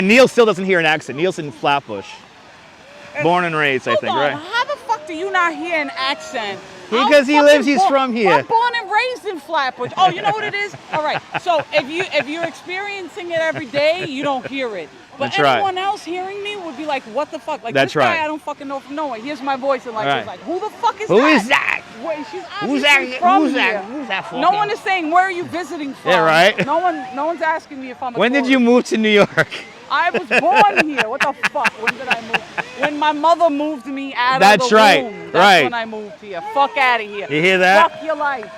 Neil still doesn't hear an accent. Neil's in Flatbush. Born and raised, I think, Hold on. right? How the fuck do you not hear an accent? Because he's from here. I'm born and raised in Flatbush. Oh, you know what it is? All right. So if you're experiencing it every day, you don't hear it. But That's right. anyone else hearing me would be like, what the fuck? Like That's this guy right. I don't fucking know from nowhere. Hears my voice and like, Right. he's like, who the fuck is Who that? is that? Wait, she's Who's obviously that? from Who's here. that? Who's that No fucking- one is saying where are you visiting from. Yeah, right. No one's asking me if I'm a When did tourist. you move to New York? I was born here. What the fuck? When did I move? When my mother moved me out That's of the right, womb. That's right. when I moved here. Fuck out of here. You hear that? Fuck your life.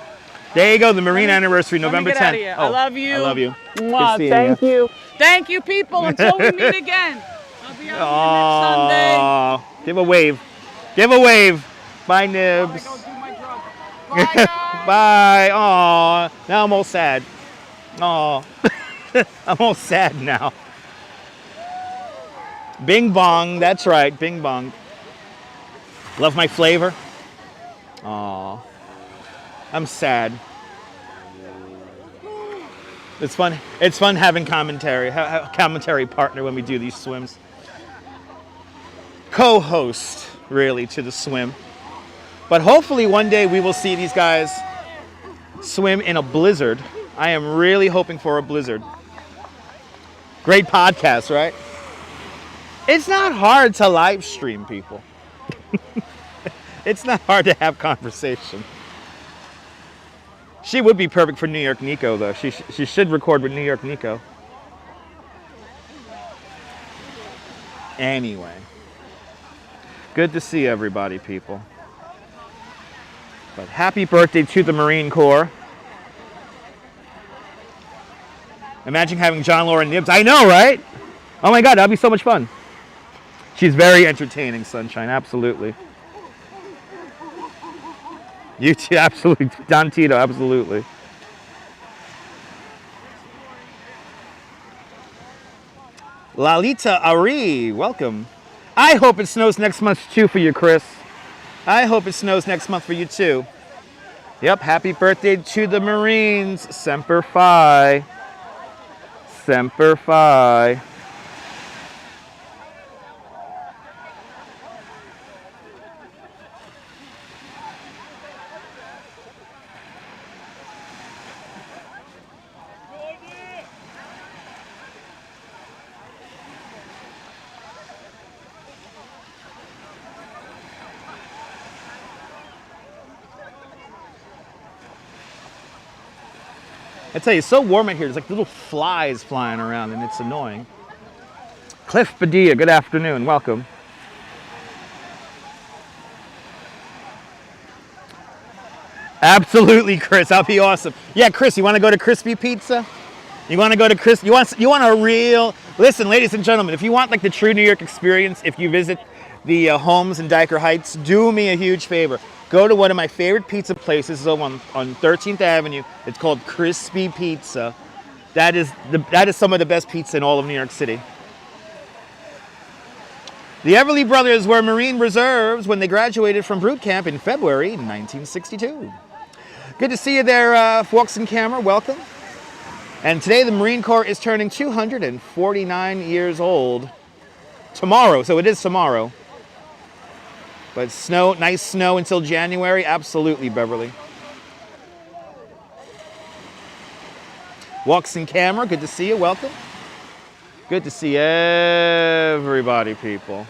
There you go, the Marine anniversary, Let me November get 10th. out of here. I love you. I love you. Mwah, Good seeing thank you. you. Thank you, people. Until we meet again. I'll be out here next Sunday. Give a wave. Give a wave. Bye, Nibs. Go do my drug. Bye, guys. Bye. Aw. Now I'm all sad. Aw. I'm all sad now. Bing bong. That's right. Bing bong. Love my flavor. Aw. I'm sad. It's fun. It's fun having commentary. Commentary partner when we do these swims. Co-host, really, to the swim. But hopefully one day we will see these guys swim in a blizzard. I am really hoping for a blizzard. Great podcast, right? It's not hard to live stream, people. It's not hard to have conversation. She would be perfect for New York Nico, though. She should record with New York Nico. Anyway. Good to see everybody, people. But happy birthday to the Marine Corps. Imagine having John, Laura, and Nibs. I know, right? Oh my God, that'd be so much fun. She's very entertaining, Sunshine, absolutely. You too, absolutely. Don Tito, absolutely. Lalita Ari, welcome. I hope it snows next month too for you, Chris. I hope it snows next month for you too. Yep, happy birthday to the Marines. Semper Fi. Semper Fi. I tell you, it's so warm in here. There's like little flies flying around and it's annoying. Cliff Padilla, good afternoon. Welcome. Absolutely, Chris. That'll be awesome. Yeah, Chris, you want to go to Crispy Pizza? You want to go to Chris? You want a real? Listen, ladies and gentlemen, if you want like the true New York experience, if you visit the homes in Dyker Heights, do me a huge favor. Go to one of my favorite pizza places over on 13th Avenue. It's called Crispy Pizza. That is some of the best pizza in all of New York City. The Everly brothers were Marine Reserves when they graduated from boot camp in February 1962. Good to see you there, folks in camera. Welcome. And today the Marine Corps is turning 249 years old. Tomorrow, so it is tomorrow. But snow, nice snow until January. Absolutely, Beverly. Walks in camera, good to see you, welcome. Good to see everybody, people.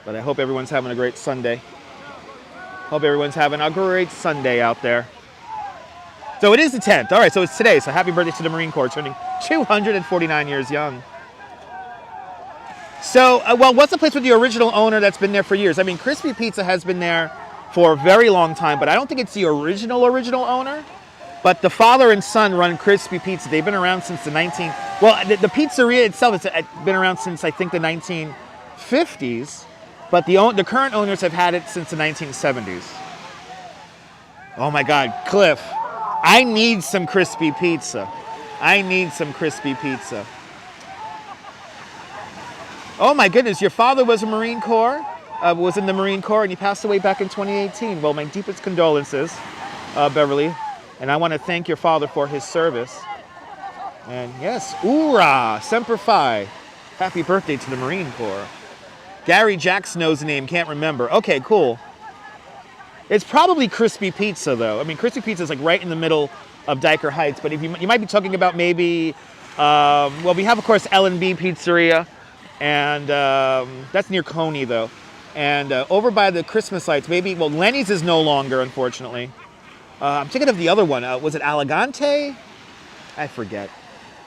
But I hope everyone's having a great Sunday. Hope everyone's having a great Sunday out there. So it is the 10th. All right, so it's today. So happy birthday to the Marine Corps, turning 249 years young. So, well, what's the place with the original owner that's been there for years? I mean, Crispy Pizza has been there for a very long time, but I don't think it's the original owner. But the father and son run Crispy Pizza. They've been around since the the pizzeria itself has been around since, I think, the 1950s. But the current owners have had it since the 1970s. Oh my God, Cliff, I need some crispy pizza. I need some crispy pizza. Oh my goodness, your father was a Marine Corps, was in the Marine Corps, and he passed away back in 2018. Well, my deepest condolences, Beverly. And I want to thank your father for his service. And yes, oorah, Semper Fi. Happy birthday to the Marine Corps. Gary Jacks knows the name, can't remember. Okay, cool. It's probably Crispy Pizza, though. I mean, Crispy Pizza is like right in the middle of Diker Heights, but if you might be talking about maybe, well, we have, of course, L&B Pizzeria, and that's near Coney, though. And over by the Christmas lights, maybe, well, Lenny's is no longer, unfortunately. I'm thinking of the other one. Was it Elegante? I forget.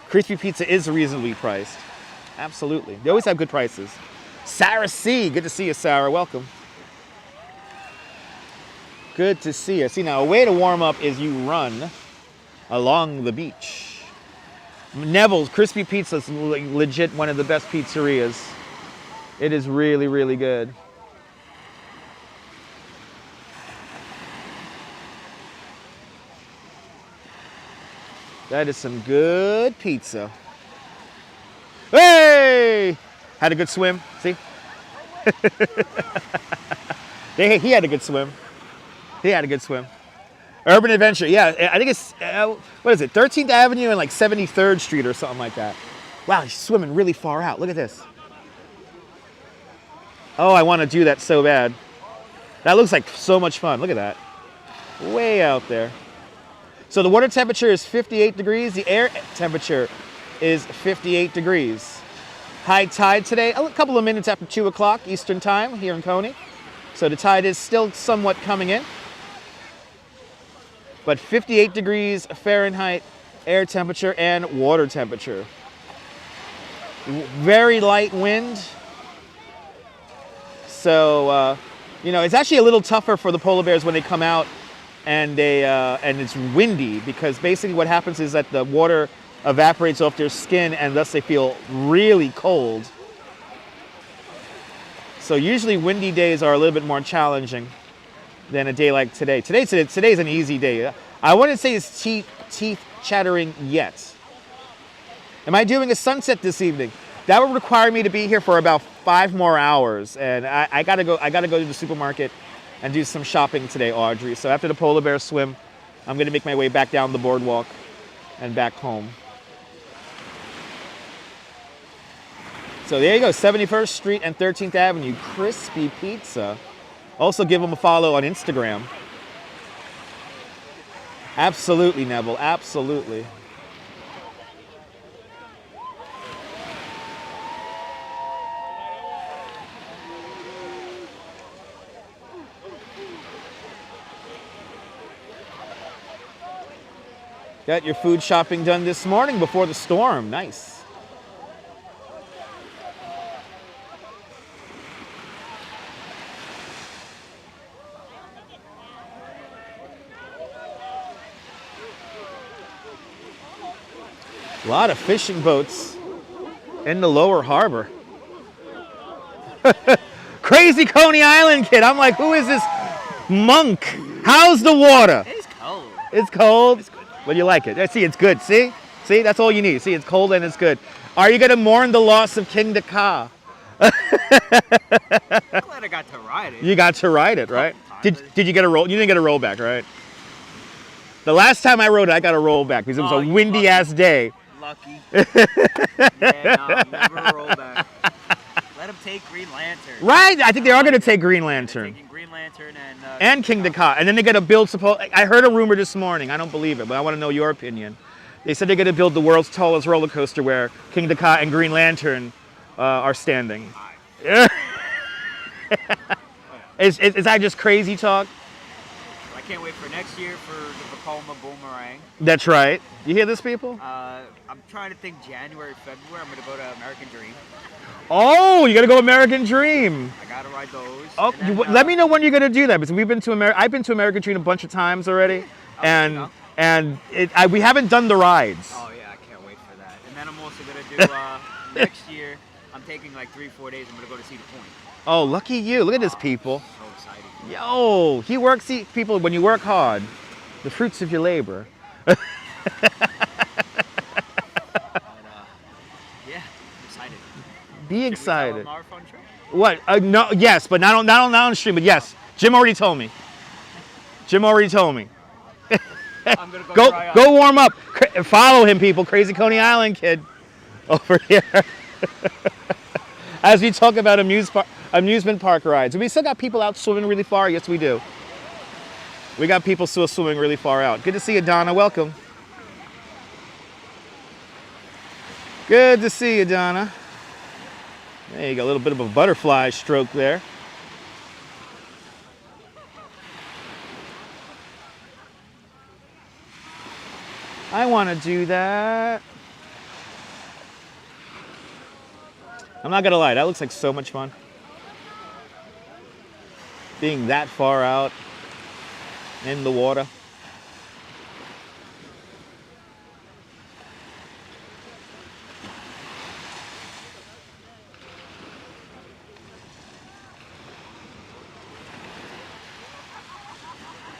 Crispy Pizza is reasonably priced. Absolutely. They always have good prices. Sarah C. Good to see you, Sarah. Welcome. Good to see you. See, now a way to warm up is you run along the beach. Neville's Crispy Pizza is legit one of the best pizzerias. It is really, really good. That is some good pizza. Hey! Had a good swim, see? He had a good swim. He had a good swim. Urban Adventure, yeah, I think it's, what is it, 13th Avenue and like 73rd Street or something like that. Wow, he's swimming really far out. Look at this. Oh, I want to do that so bad. That looks like so much fun. Look at that. Way out there. So the water temperature is 58 degrees. The air temperature is 58 degrees. High tide today, a couple of minutes after 2 o'clock Eastern time here in Coney. So the tide is still somewhat coming in. But 58 degrees Fahrenheit air temperature and water temperature. Very light wind. So, you know, it's actually a little tougher for the polar bears when they come out and it's windy, because basically what happens is that the water evaporates off their skin and thus they feel really cold. So usually windy days are a little bit more challenging than a day like today. Today's an easy day. I wouldn't say it's teeth chattering yet. Am I doing a sunset this evening? That would require me to be here for about 5 more hours, and I gotta go to the supermarket and do some shopping today, Audrey. So after the polar bear swim, I'm gonna make my way back down the boardwalk and back home. So there you go, 71st Street and 13th Avenue, Crispy Pizza. Also give them a follow on Instagram. Absolutely, Neville, absolutely. Got your food shopping done this morning before the storm, nice. A lot of fishing boats in the lower harbor. Crazy Coney Island kid. I'm like, who is this monk? How's the water? It's cold. It's cold? It's good. Well, you like it. See, it's good. See? See, that's all you need. See, it's cold and it's good. Are you going to mourn the loss of King Dakar? I'm glad I got to ride it. You got to ride it, right? Did you get a roll? You didn't get a rollback, right? The last time I rode it, I got a rollback because it was a windy-ass day. Lucky. Yeah, no, never roll back. Let them take Green Lantern. Right? I think they are going to take Green Lantern. Taking Green Lantern. Lantern and King Dakar. And then they're going to build, I heard a rumor this morning. I don't believe it, but I want to know your opinion. They said they're going to build the world's tallest roller coaster where King Dakar and Green Lantern are standing. Is that just crazy talk? I can't wait for next year for the Vekoma Boomerang. That's right. You hear this, people? I'm trying to think January, February. I'm going to go to American Dream. Oh, you got to go American Dream. I got to ride those. Oh, then, let me know when you're going to do that, because I've been to American Dream a bunch of times already, and we haven't done the rides. Oh yeah, I can't wait for that. And then I'm also going to do next year. I'm taking like 3-4 days. I'm going to go to Cedar Point. Oh, lucky you! Look at this, people. So exciting. Yo, people. When you work hard, the fruits of your labor. Yeah, I'm excited. Be excited. Should we tell them our fun trip? What? No, yes, but not on stream. But yes, Jim already told me. I'm gonna go go warm up. Follow him, people. Crazy Coney Island kid over here. As we talk about amusement park rides. We still got people out swimming really far. Yes, we do. We got people still swimming really far out. Good to see you, Donna. Welcome. Good to see you, Donna. There you go. A little bit of a butterfly stroke there. I want to do that. I'm not going to lie. That looks like so much fun. Being that far out in the water.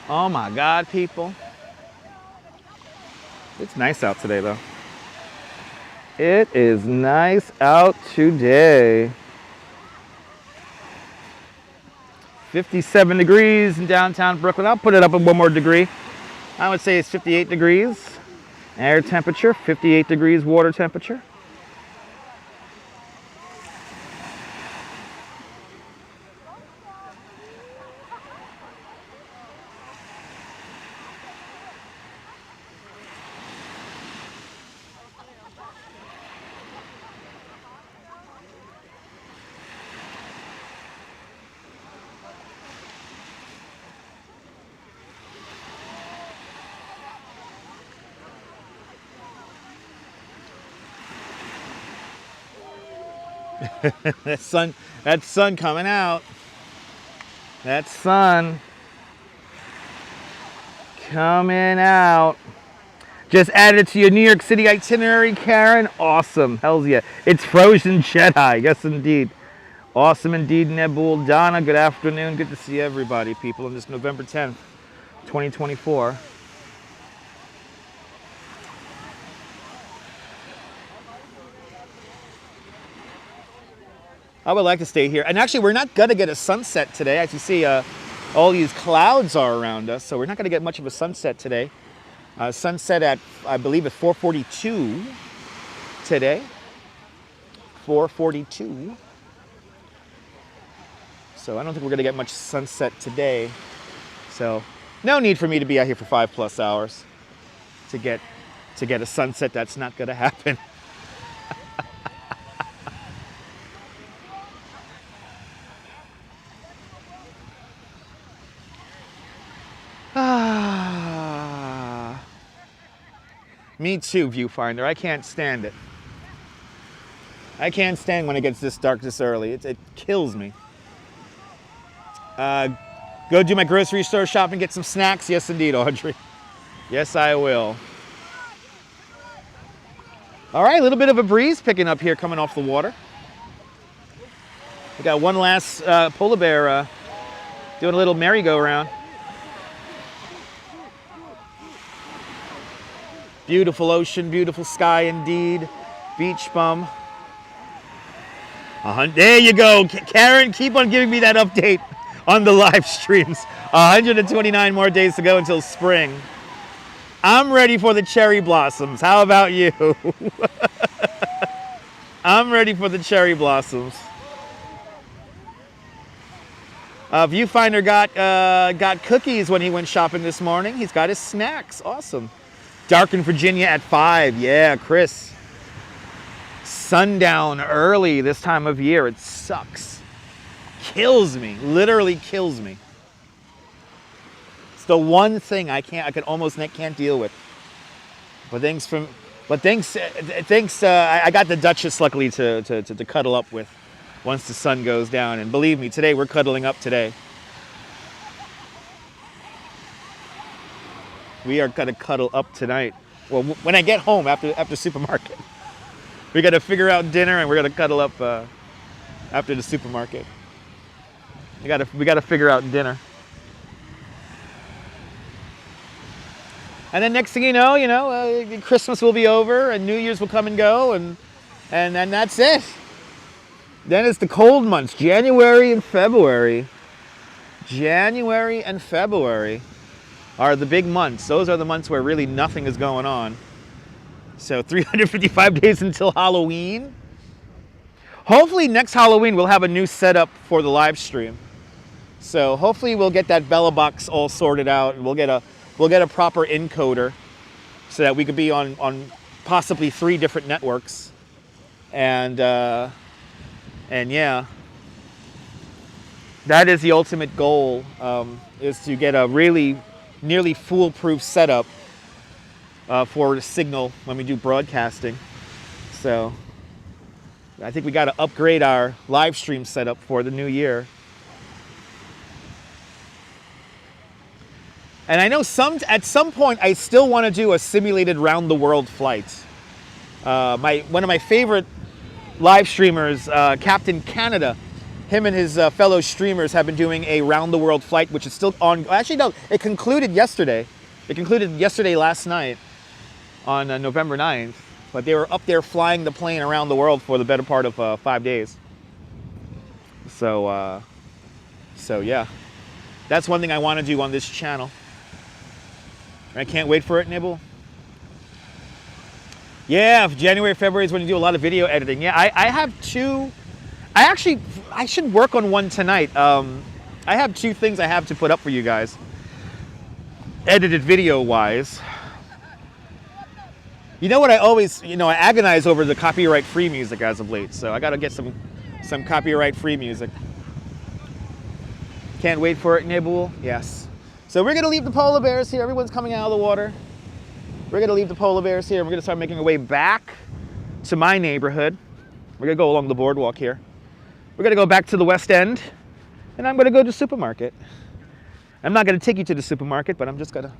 Oh my God, people. It's nice out today, though. It is nice out today. 57 degrees in downtown Brooklyn. I'll put it up 1 more degree. I would say it's 58 degrees. Air temperature, 58 degrees water temperature. That sun coming out. That sun coming out. Just added to your New York City itinerary, Karen. Awesome. Hells yeah. It's Frozen Jedi. Yes, indeed. Awesome indeed, Nebul. Donna, good afternoon. Good to see everybody, people, on this November 10th, 2024. I would like to stay here. And actually, we're not going to get a sunset today. As you see, all these clouds are around us, so we're not going to get much of a sunset today. Sunset at, I believe, at 4:42 today. 4:42. So I don't think we're going to get much sunset today. So no need for me to be out here for 5+ hours to get a sunset. That's not going to happen. Me too, viewfinder. I can't stand it. I can't stand when it gets this dark this early. It kills me. Go do my grocery store shopping, get some snacks. Yes, indeed, Audrey. Yes, I will. All right, a little bit of a breeze picking up here coming off the water. We got one last polar bear doing a little merry-go-round. Beautiful ocean, beautiful sky indeed. Beach bum. There you go. Karen, keep on giving me that update on the live streams. 129 more days to go until spring. I'm ready for the cherry blossoms. How about you? I'm ready for the cherry blossoms. Viewfinder got cookies when he went shopping this morning. He's got his snacks. Awesome. Dark in Virginia at 5. Yeah, Chris. Sundown early this time of year. It sucks. Kills me. Literally kills me. It's the one thing I almost can't deal with. But I got the Duchess luckily to cuddle up with once the sun goes down. And believe me, today we're cuddling up today. We are gonna cuddle up tonight. Well, when I get home after supermarket, we got to figure out dinner and we're gonna cuddle up after the supermarket. We got to figure out dinner. And then next thing you know, Christmas will be over and New Year's will come and go, and then that's it. Then it's the cold months, January and February. January and February are the big months. Those are the months where really nothing is going on. So 355 days until Halloween. Hopefully next Halloween we'll have a new setup for the live stream. So hopefully we'll get that Bella box all sorted out and we'll get a proper encoder so that we could be on possibly 3 different networks. And yeah, that is the ultimate goal, is to get a really nearly foolproof setup for the signal when we do broadcasting. So I think we got to upgrade our live stream setup for the new year. And I know at some point I still want to do a simulated round the world flight. One of my favorite live streamers, Captain Canada, him and his fellow streamers have been doing a round the world flight, which is still on. Actually, no, it concluded yesterday. It concluded yesterday last night on November 9th. But they were up there flying the plane around the world for the better part of 5 days. So yeah, that's one thing I want to do on this channel. I can't wait for it, Nibble. Yeah, January, February is when you do a lot of video editing. Yeah, I have 2. I should work on one tonight. I have 2 things I have to put up for you guys, edited video-wise. You know what I always, I agonize over the copyright-free music as of late, so I got to get some copyright-free music. Can't wait for it, Nibble. Yes. So we're going to leave the polar bears here. Everyone's coming out of the water. We're going to leave the polar bears here, and we're going to start making our way back to my neighborhood. We're going to go along the boardwalk here. We're going to go back to the West End, and I'm going to go to the supermarket. I'm not going to take you to the supermarket, but I'm just going to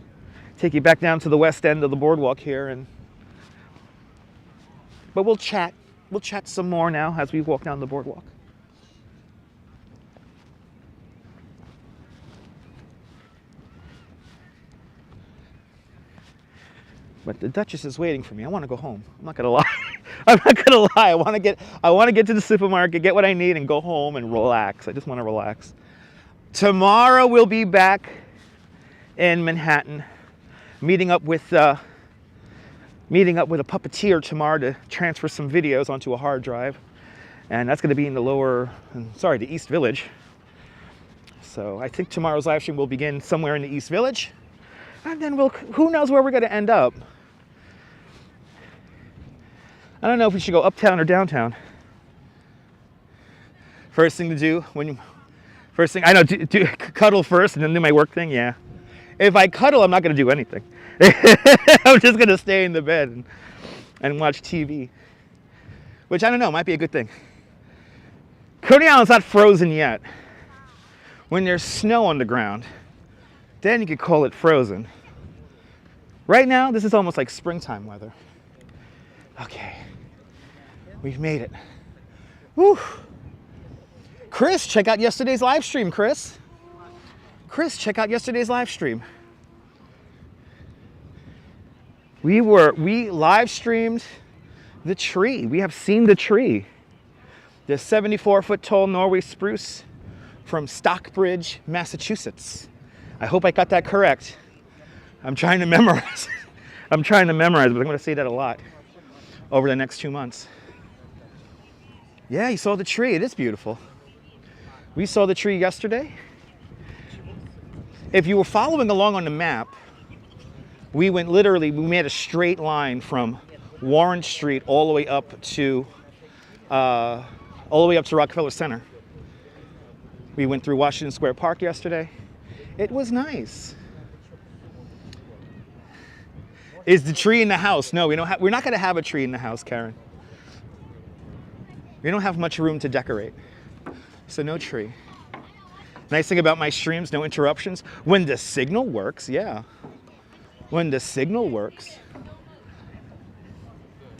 take you back down to the West End of the boardwalk here. But we'll chat. We'll chat some more now as we walk down the boardwalk. But the Duchess is waiting for me. I want to go home. I'm not gonna lie. I'm not gonna lie. I want to get to the supermarket, get what I need, and go home and relax. I just want to relax. Tomorrow we'll be back in Manhattan, meeting up with a puppeteer tomorrow to transfer some videos onto a hard drive, and that's going to be in the East Village. So I think tomorrow's live stream will begin somewhere in the East Village. And then who knows where we're going to end up. I don't know if we should go uptown or downtown. First thing to do cuddle first and then do my work thing, yeah. If I cuddle, I'm not going to do anything. I'm just going to stay in the bed and watch TV. Which, I don't know, might be a good thing. Coney Island's not frozen yet. When there's snow on the ground, then you could call it frozen. Right now, this is almost like springtime weather. Okay, we've made it. Woo! Chris, check out yesterday's live stream, Chris. Chris, check out yesterday's live stream. We live streamed the tree. We have seen the tree. The 74-foot tall Norway spruce from Stockbridge, Massachusetts. I hope I got that correct. I'm trying to memorize. But I'm going to say that a lot over the next 2 months. Yeah, you saw the tree. It is beautiful. We saw the tree yesterday. If you were following along on the map, we made a straight line from Warren Street all the way up to Rockefeller Center. We went through Washington Square Park yesterday. It was nice. Is the tree in the house? No, we're not going to have a tree in the house, Karen. We don't have much room to decorate, so no tree. Nice thing about my streams, no interruptions. When the signal works, yeah. When the signal works.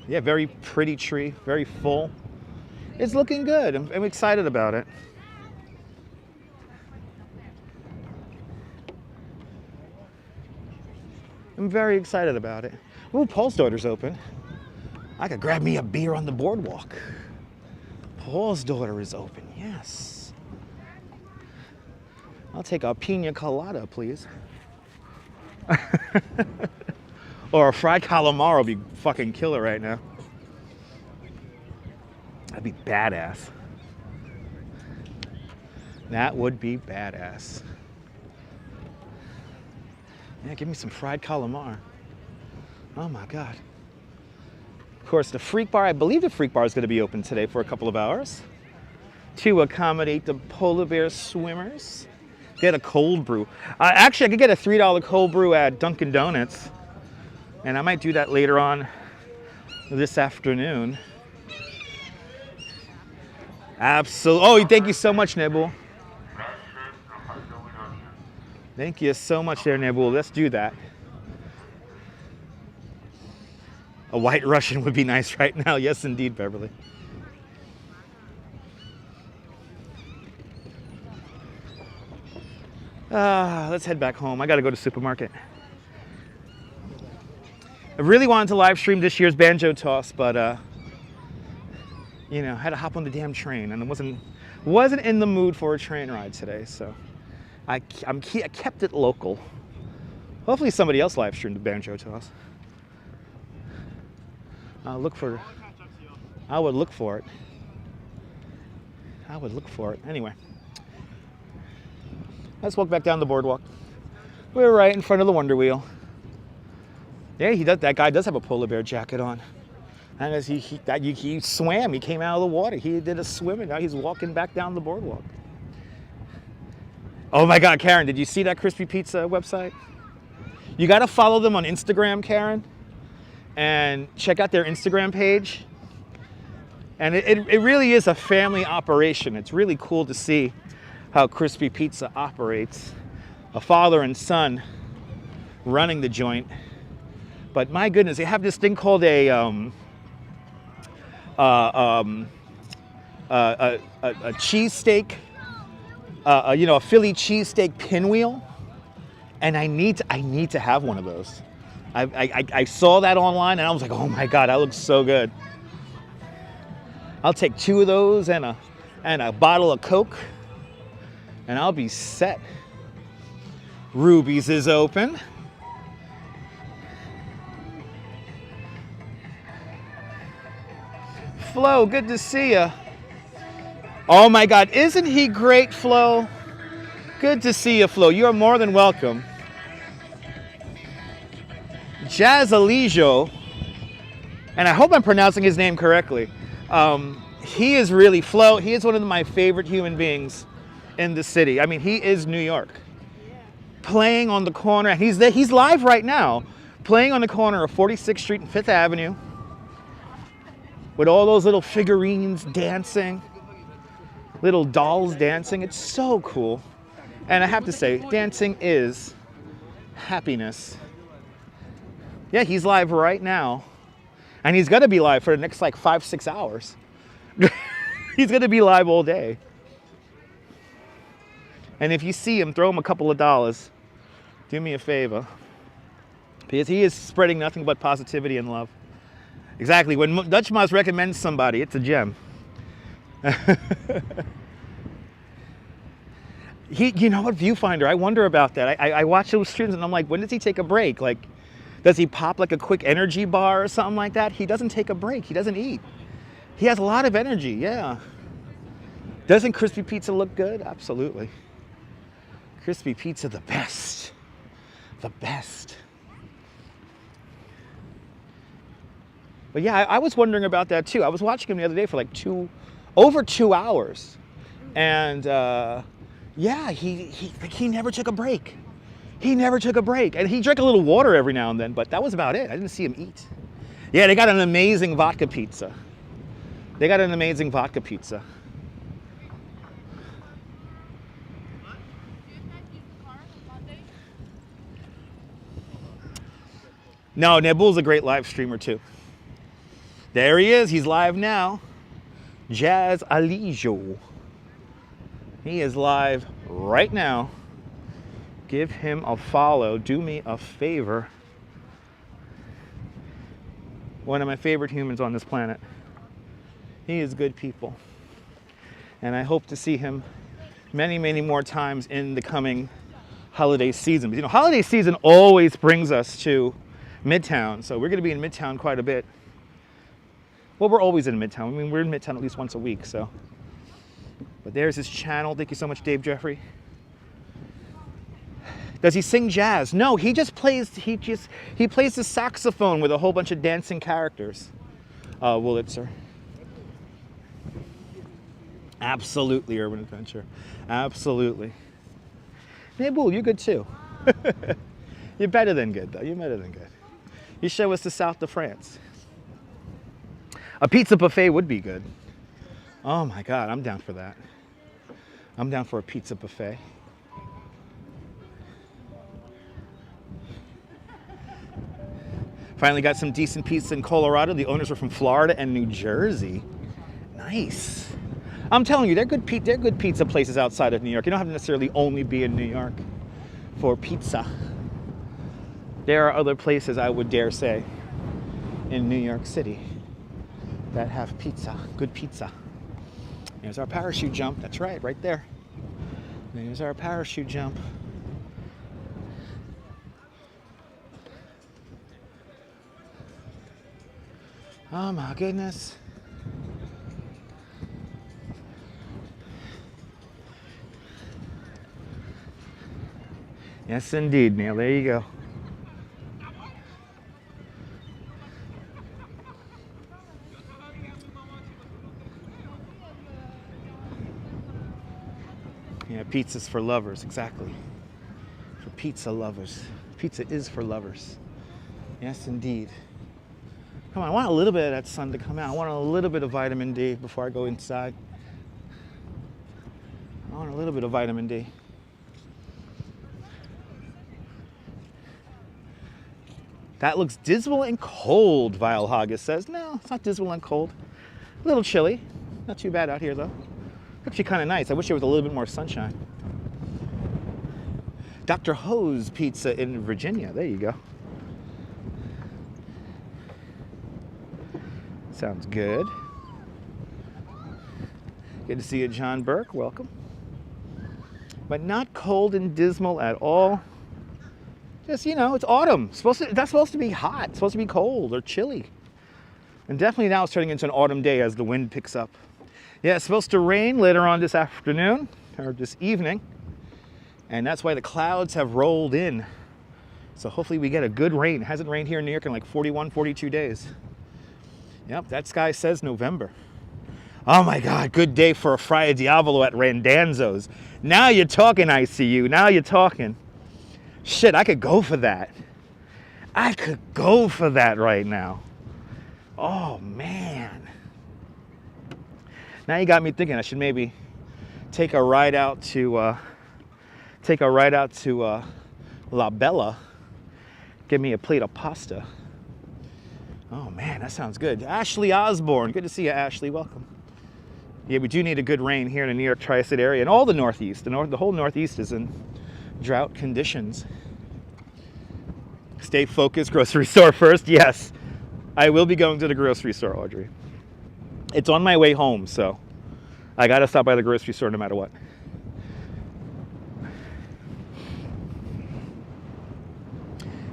Yeah, very pretty tree, very full. It's looking good. I'm excited about it. I'm very excited about it. Ooh, Paul's daughter's open. I could grab me a beer on the boardwalk. Paul's daughter is open, yes. I'll take a pina colada, please. Or a fried calamari would be fucking killer right now. That'd be badass. That would be badass. Yeah, give me some fried calamari. Oh my God. Of course, the Freak Bar, I believe the Freak Bar is going to be open today for a couple of hours to accommodate the polar bear swimmers. Get a cold brew. Actually, I could get a $3 cold brew at Dunkin' Donuts, and I might do that later on this afternoon. Absolutely. Oh, thank you so much, Nebul. Thank you so much there, Nebul. Let's do that. A white Russian would be nice right now. Yes, indeed, Beverly. Let's head back home. I got to go to the supermarket. I really wanted to live stream this year's banjo toss, but you know, I had to hop on the damn train, and I wasn't in the mood for a train ride today, so I kept it local. Hopefully somebody else live streamed the banjo toss. I would look for it. I would look for it. Anyway, let's walk back down the boardwalk. We're right in front of the Wonder Wheel. Yeah, that guy does have a polar bear jacket on. And as he swam, he came out of the water. He did a swim, and now he's walking back down the boardwalk. Oh my God, Karen, did you see that Crispy Pizza website? You got to follow them on Instagram, Karen, and check out their Instagram page. And it really is a family operation. It's really cool to see how Crispy Pizza operates. A father and son running the joint. But my goodness, they have this thing called a cheesesteak, a Philly cheesesteak pinwheel, and I need to have one of those. I saw that online, and I was like, oh my God, that looks so good. I'll take 2 of those and a bottle of Coke, and I'll be set. Ruby's is open. Flo, good to see you. Oh my God, isn't he great, Flo? Good to see you, Flo. You're more than welcome. Jazzalijo, and I hope I'm pronouncing his name correctly. He is really, Flo, he is one of my favorite human beings in the city. I mean, he is New York. Playing on the corner, he's live right now, playing on the corner of 46th Street and 5th Avenue. With all those little figurines dancing, little dolls dancing. It's so cool. And I have to say, dancing is happiness. Yeah, he's live right now. And he's going to be live for the next like 5-6 hours. He's going to be live all day. And if you see him, throw him a couple of dollars. Do me a favor. Because he is spreading nothing but positivity and love. Exactly. When Dutch Mouse recommends somebody, it's a gem. You know what, Viewfinder? I wonder about that. I watch those streams and I'm like, when does he take a break? Like, does he pop like a quick energy bar or something like that? He doesn't take a break. He doesn't eat. He has a lot of energy. Yeah. Doesn't Crispy Pizza look good? Absolutely. Crispy pizza, the best. The best. But yeah, I was wondering about that too. I was watching him the other day for like over 2 hours. And yeah, he never took a break. He never took a break. And he drank a little water every now and then, but that was about it. I didn't see him eat. Yeah, they got an amazing vodka pizza. They got an amazing vodka pizza. No, Nabul's a great live streamer too. There he is. He's live now. Jazz Alijo. He is live right now. Give him a follow. Do me a favor. One of my favorite humans on this planet. He is good people. And I hope to see him many, many more times in the coming holiday season. But, you know, holiday season always brings us to Midtown. So we're going to be in Midtown quite a bit. Well, we're always in Midtown. I mean, we're in Midtown at least once a week, so. But there's his channel. Thank you so much, Dave Jeffrey. Does he sing jazz? No, he plays the saxophone with a whole bunch of dancing characters. Wurlitzer. Absolutely, Urban Adventure. Absolutely. Nabul, you're good too. You're better than good, though. You're better than good. You show us the south of France. A pizza buffet would be good. Oh my God, I'm down for that. I'm down for a pizza buffet. Finally got some decent pizza in Colorado. The owners were from Florida and New Jersey. Nice. I'm telling you, they're good pizza places outside of New York. You don't have to necessarily only be in New York for pizza. There are other places, I would dare say, in New York City that have pizza, good pizza. There's our parachute jump. That's right there. There's our parachute jump. Oh my goodness. Yes, indeed, Neil. There you go. Yeah, pizza's for lovers, exactly. For pizza lovers. Pizza is for lovers. Yes, indeed. Come on, I want a little bit of that sun to come out. I want a little bit of vitamin D before I go inside. I want a little bit of vitamin D. That looks dismal and cold, Vile Haggis says. No, it's not dismal and cold. A little chilly. Not too bad out here, though. Actually kind of nice. I wish there was a little bit more sunshine. Dr. Ho's Pizza in Virginia. There you go. Sounds good. Good to see you, John Burke. Welcome. But not cold and dismal at all. Just, you know, it's autumn. It's not supposed to be hot. It's supposed to be cold or chilly. And definitely now it's turning into an autumn day as the wind picks up. Yeah, it's supposed to rain later on this afternoon or this evening. And that's why the clouds have rolled in. So hopefully we get a good rain. It hasn't rained here in New York in like 41, 42 days. Yep, that sky says November. Oh my God, good day for a Friar Diavolo at Randanzo's. Now you're talking, ICU. Now you're talking. Shit, I could go for that. I could go for that right now. Oh man. Now you got me thinking I should maybe take a ride out to La Bella. Get me a plate of pasta. Oh man, that sounds good. Ashley Osborne, good to see you, Ashley. Welcome. Yeah, we do need a good rain here in the New York Tri-State area and all the Northeast. The whole Northeast is in drought conditions. Stay focused. Grocery store first. Yes, I will be going to the grocery store, Audrey. It's on my way home, so I gotta stop by the grocery store no matter what.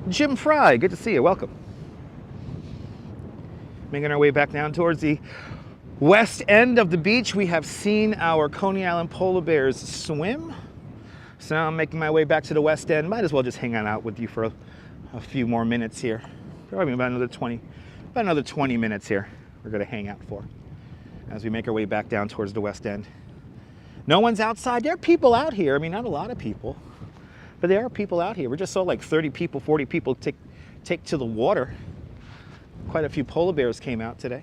Jim Fry, good to see you. Welcome. Making our way back down towards the west end of the beach. We have seen our Coney Island polar bears swim. So now I'm making my way back to the West End. Might as well just hang out with you for a few more minutes here. Probably about another 20 minutes here we're going to hang out for as we make our way back down towards the West End. No one's outside. There are people out here. I mean, not a lot of people, but there are people out here. We just saw like 30 people, 40 people take to the water. Quite a few polar bears came out today.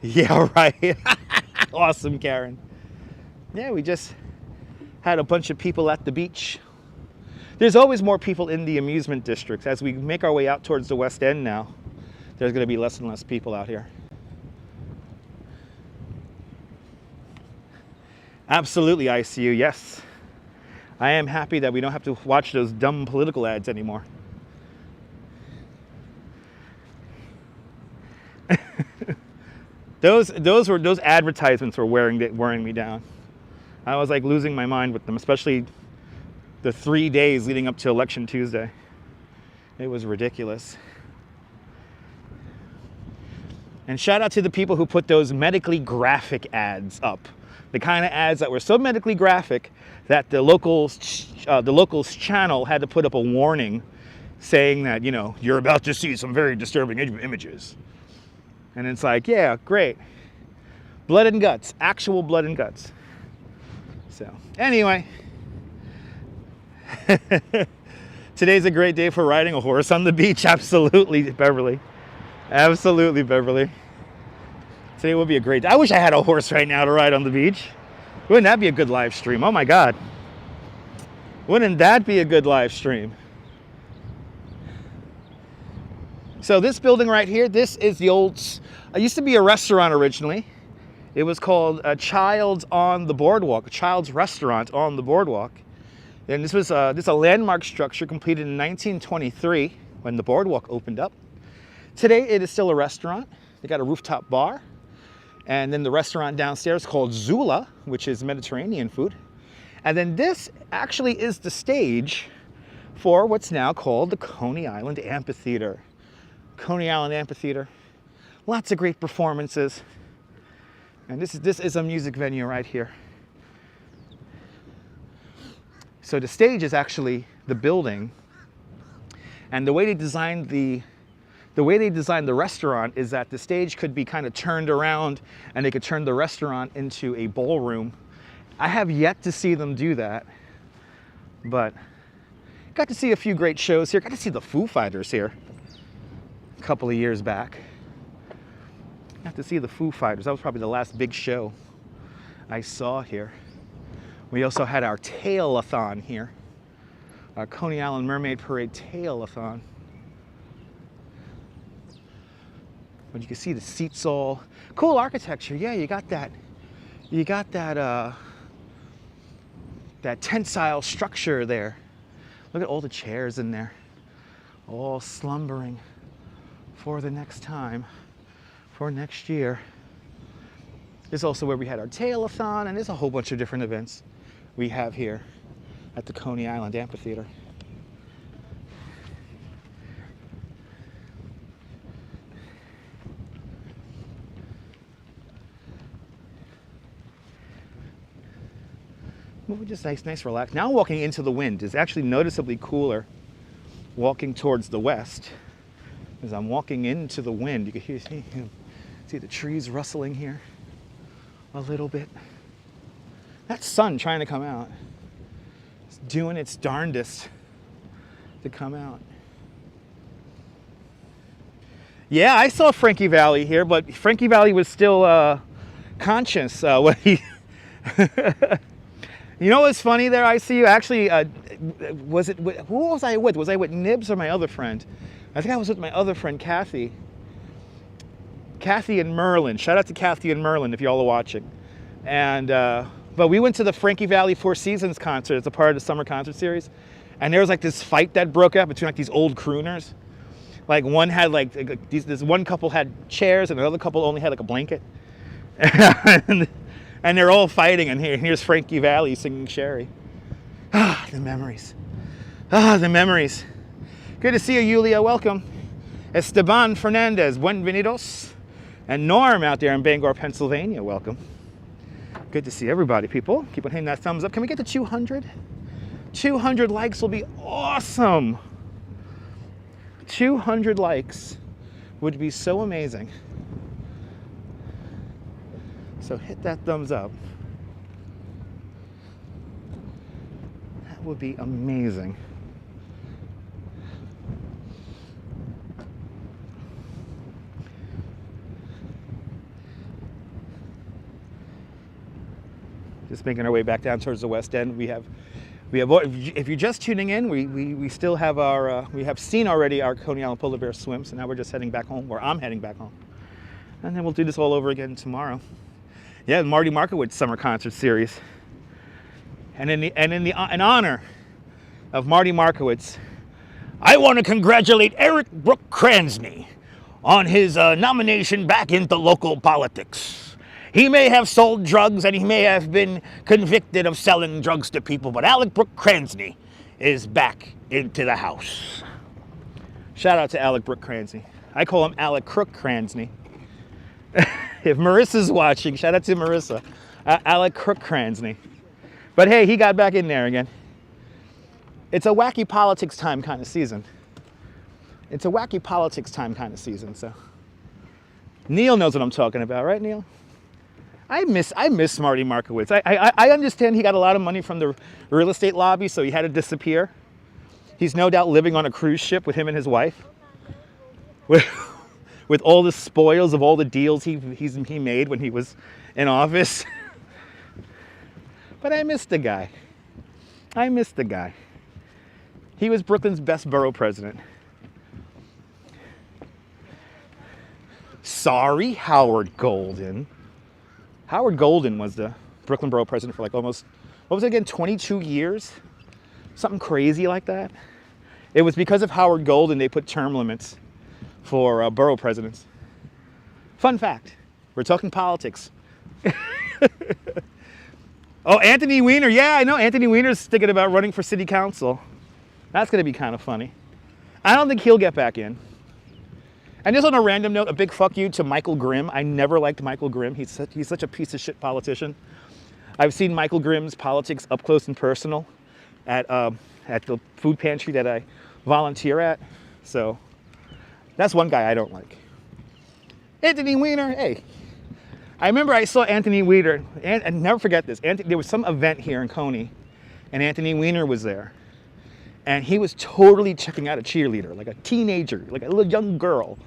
Yeah, right. Awesome, Karen. Yeah, we just had a bunch of people at the beach. There's always more people in the amusement districts. As we make our way out towards the West End now, there's going to be less and less people out here. Absolutely, ICU, yes. I am happy that we don't have to watch those dumb political ads anymore. Those advertisements were wearing me down. I was like losing my mind with them, especially the 3 days leading up to Election Tuesday. It was ridiculous. And shout out to the people who put those medically graphic ads up. The kind of ads that were so medically graphic that the locals channel had to put up a warning saying that, you know, you're about to see some very disturbing images. And it's like, yeah, great. Blood and guts, actual blood and guts. So, anyway. Today's a great day for riding a horse on the beach. Absolutely, Beverly. Absolutely, Beverly. Today will be a great day. I wish I had a horse right now to ride on the beach. Wouldn't that be a good live stream? Oh my God. Wouldn't that be a good live stream? So this building right here, this is the old, it used to be a restaurant originally. It was called Child's on the Boardwalk, a child's restaurant on the Boardwalk. And this was a landmark structure completed in 1923 when the Boardwalk opened up. Today it is still a restaurant. They got a rooftop bar. And then the restaurant downstairs called Zula, which is Mediterranean food. And then this actually is the stage for what's now called the Coney Island Amphitheater. Coney Island Amphitheater. Lots of great performances. And this is a music venue right here. So the stage is actually the building. And the way they designed the restaurant is that the stage could be kind of turned around and they could turn the restaurant into a ballroom. I have yet to see them do that, but got to see a few great shows here. Got to see the Foo Fighters here a couple of years back. Got to see the Foo Fighters. That was probably the last big show I saw here. We also had our tail-a-thon here, our Coney Island Mermaid Parade tail-a-thon. But you can see the seats all cool architecture. Yeah, you got that tensile structure there. Look at all the chairs in there, all slumbering for the next time, for next year. This is also where we had our tail-a-thon, and there's a whole bunch of different events we have here at the Coney Island Amphitheater. Just nice, relax. Now walking into the wind is actually noticeably cooler walking towards the west. As I'm walking into the wind, you can see the trees rustling here a little bit. That sun trying to come out. It's doing its darndest to come out. Yeah, I saw Frankie Valli here, but Frankie Valli was still conscious when he... You know what's funny there? I see you actually, who was I with? Was I with Nibs or my other friend? I think I was with my other friend, Kathy. Kathy and Merlin. Shout out to Kathy and Merlin if y'all are watching. And, but we went to the Frankie Valli Four Seasons concert as a part of the summer concert series. And there was like this fight that broke out between like these old crooners. Like one had like, this one couple had chairs and another couple only had like a blanket. And they're all fighting, and here's Frankie Valli singing Sherry. Ah, the memories. Ah, the memories. Good to see you, Yulia. Welcome. Esteban Fernandez, buenvenidos. And Norm out there in Bangor, Pennsylvania, welcome. Good to see everybody, people. Keep on hitting that thumbs up. Can we get to 200? 200 likes will be awesome. 200 likes would be so amazing. So hit that thumbs up. That would be amazing. Just making our way back down towards the West End. We have, if you're just tuning in, we still have our, we have seen already our Coney Island Polar Bear swim, so now we're just heading back home, or I'm heading back home. And then we'll do this all over again tomorrow. Yeah, the Marty Markowitz Summer Concert Series. And in honor of Marty Markowitz, I want to congratulate Eric Brooke Cransney on his nomination back into local politics. He may have sold drugs and he may have been convicted of selling drugs to people, but Alec Brooke Cransney is back into the House. Shout out to Alec Brooke Cransney. I call him Alec Crook Cransney. If Marissa's watching, shout out to Marissa. Alec Crook Cransney. But hey, he got back in there again. It's a wacky politics time kind of season. It's a wacky politics time kind of season, so. Neil knows what I'm talking about, right, Neil? I miss Marty Markowitz. I understand he got a lot of money from the real estate lobby, so he had to disappear. He's no doubt living on a cruise ship with him and his wife. With all the spoils of all the deals he made when he was in office. But I miss the guy. I miss the guy. He was Brooklyn's best borough president. Sorry, Howard Golden. Howard Golden was the Brooklyn borough president for like almost, what was it again, 22 years? Something crazy like that. It was because of Howard Golden they put term limits for borough presidents. Fun fact, we're talking politics. Oh, Anthony Weiner, yeah, I know Anthony Weiner's thinking about running for city council. That's gonna be kind of funny. I don't think he'll get back in. And just on a random note, a big fuck you to Michael Grimm. I never liked Michael Grimm. He's such a piece of shit politician. I've seen Michael Grimm's politics up close and personal at the food pantry that I volunteer at. So that's one guy I don't like. Anthony Weiner, hey. I remember I saw Anthony Weiner, and never forget this. There was some event here in Coney, and Anthony Weiner was there. And he was totally checking out a cheerleader, like a teenager, like a little young girl.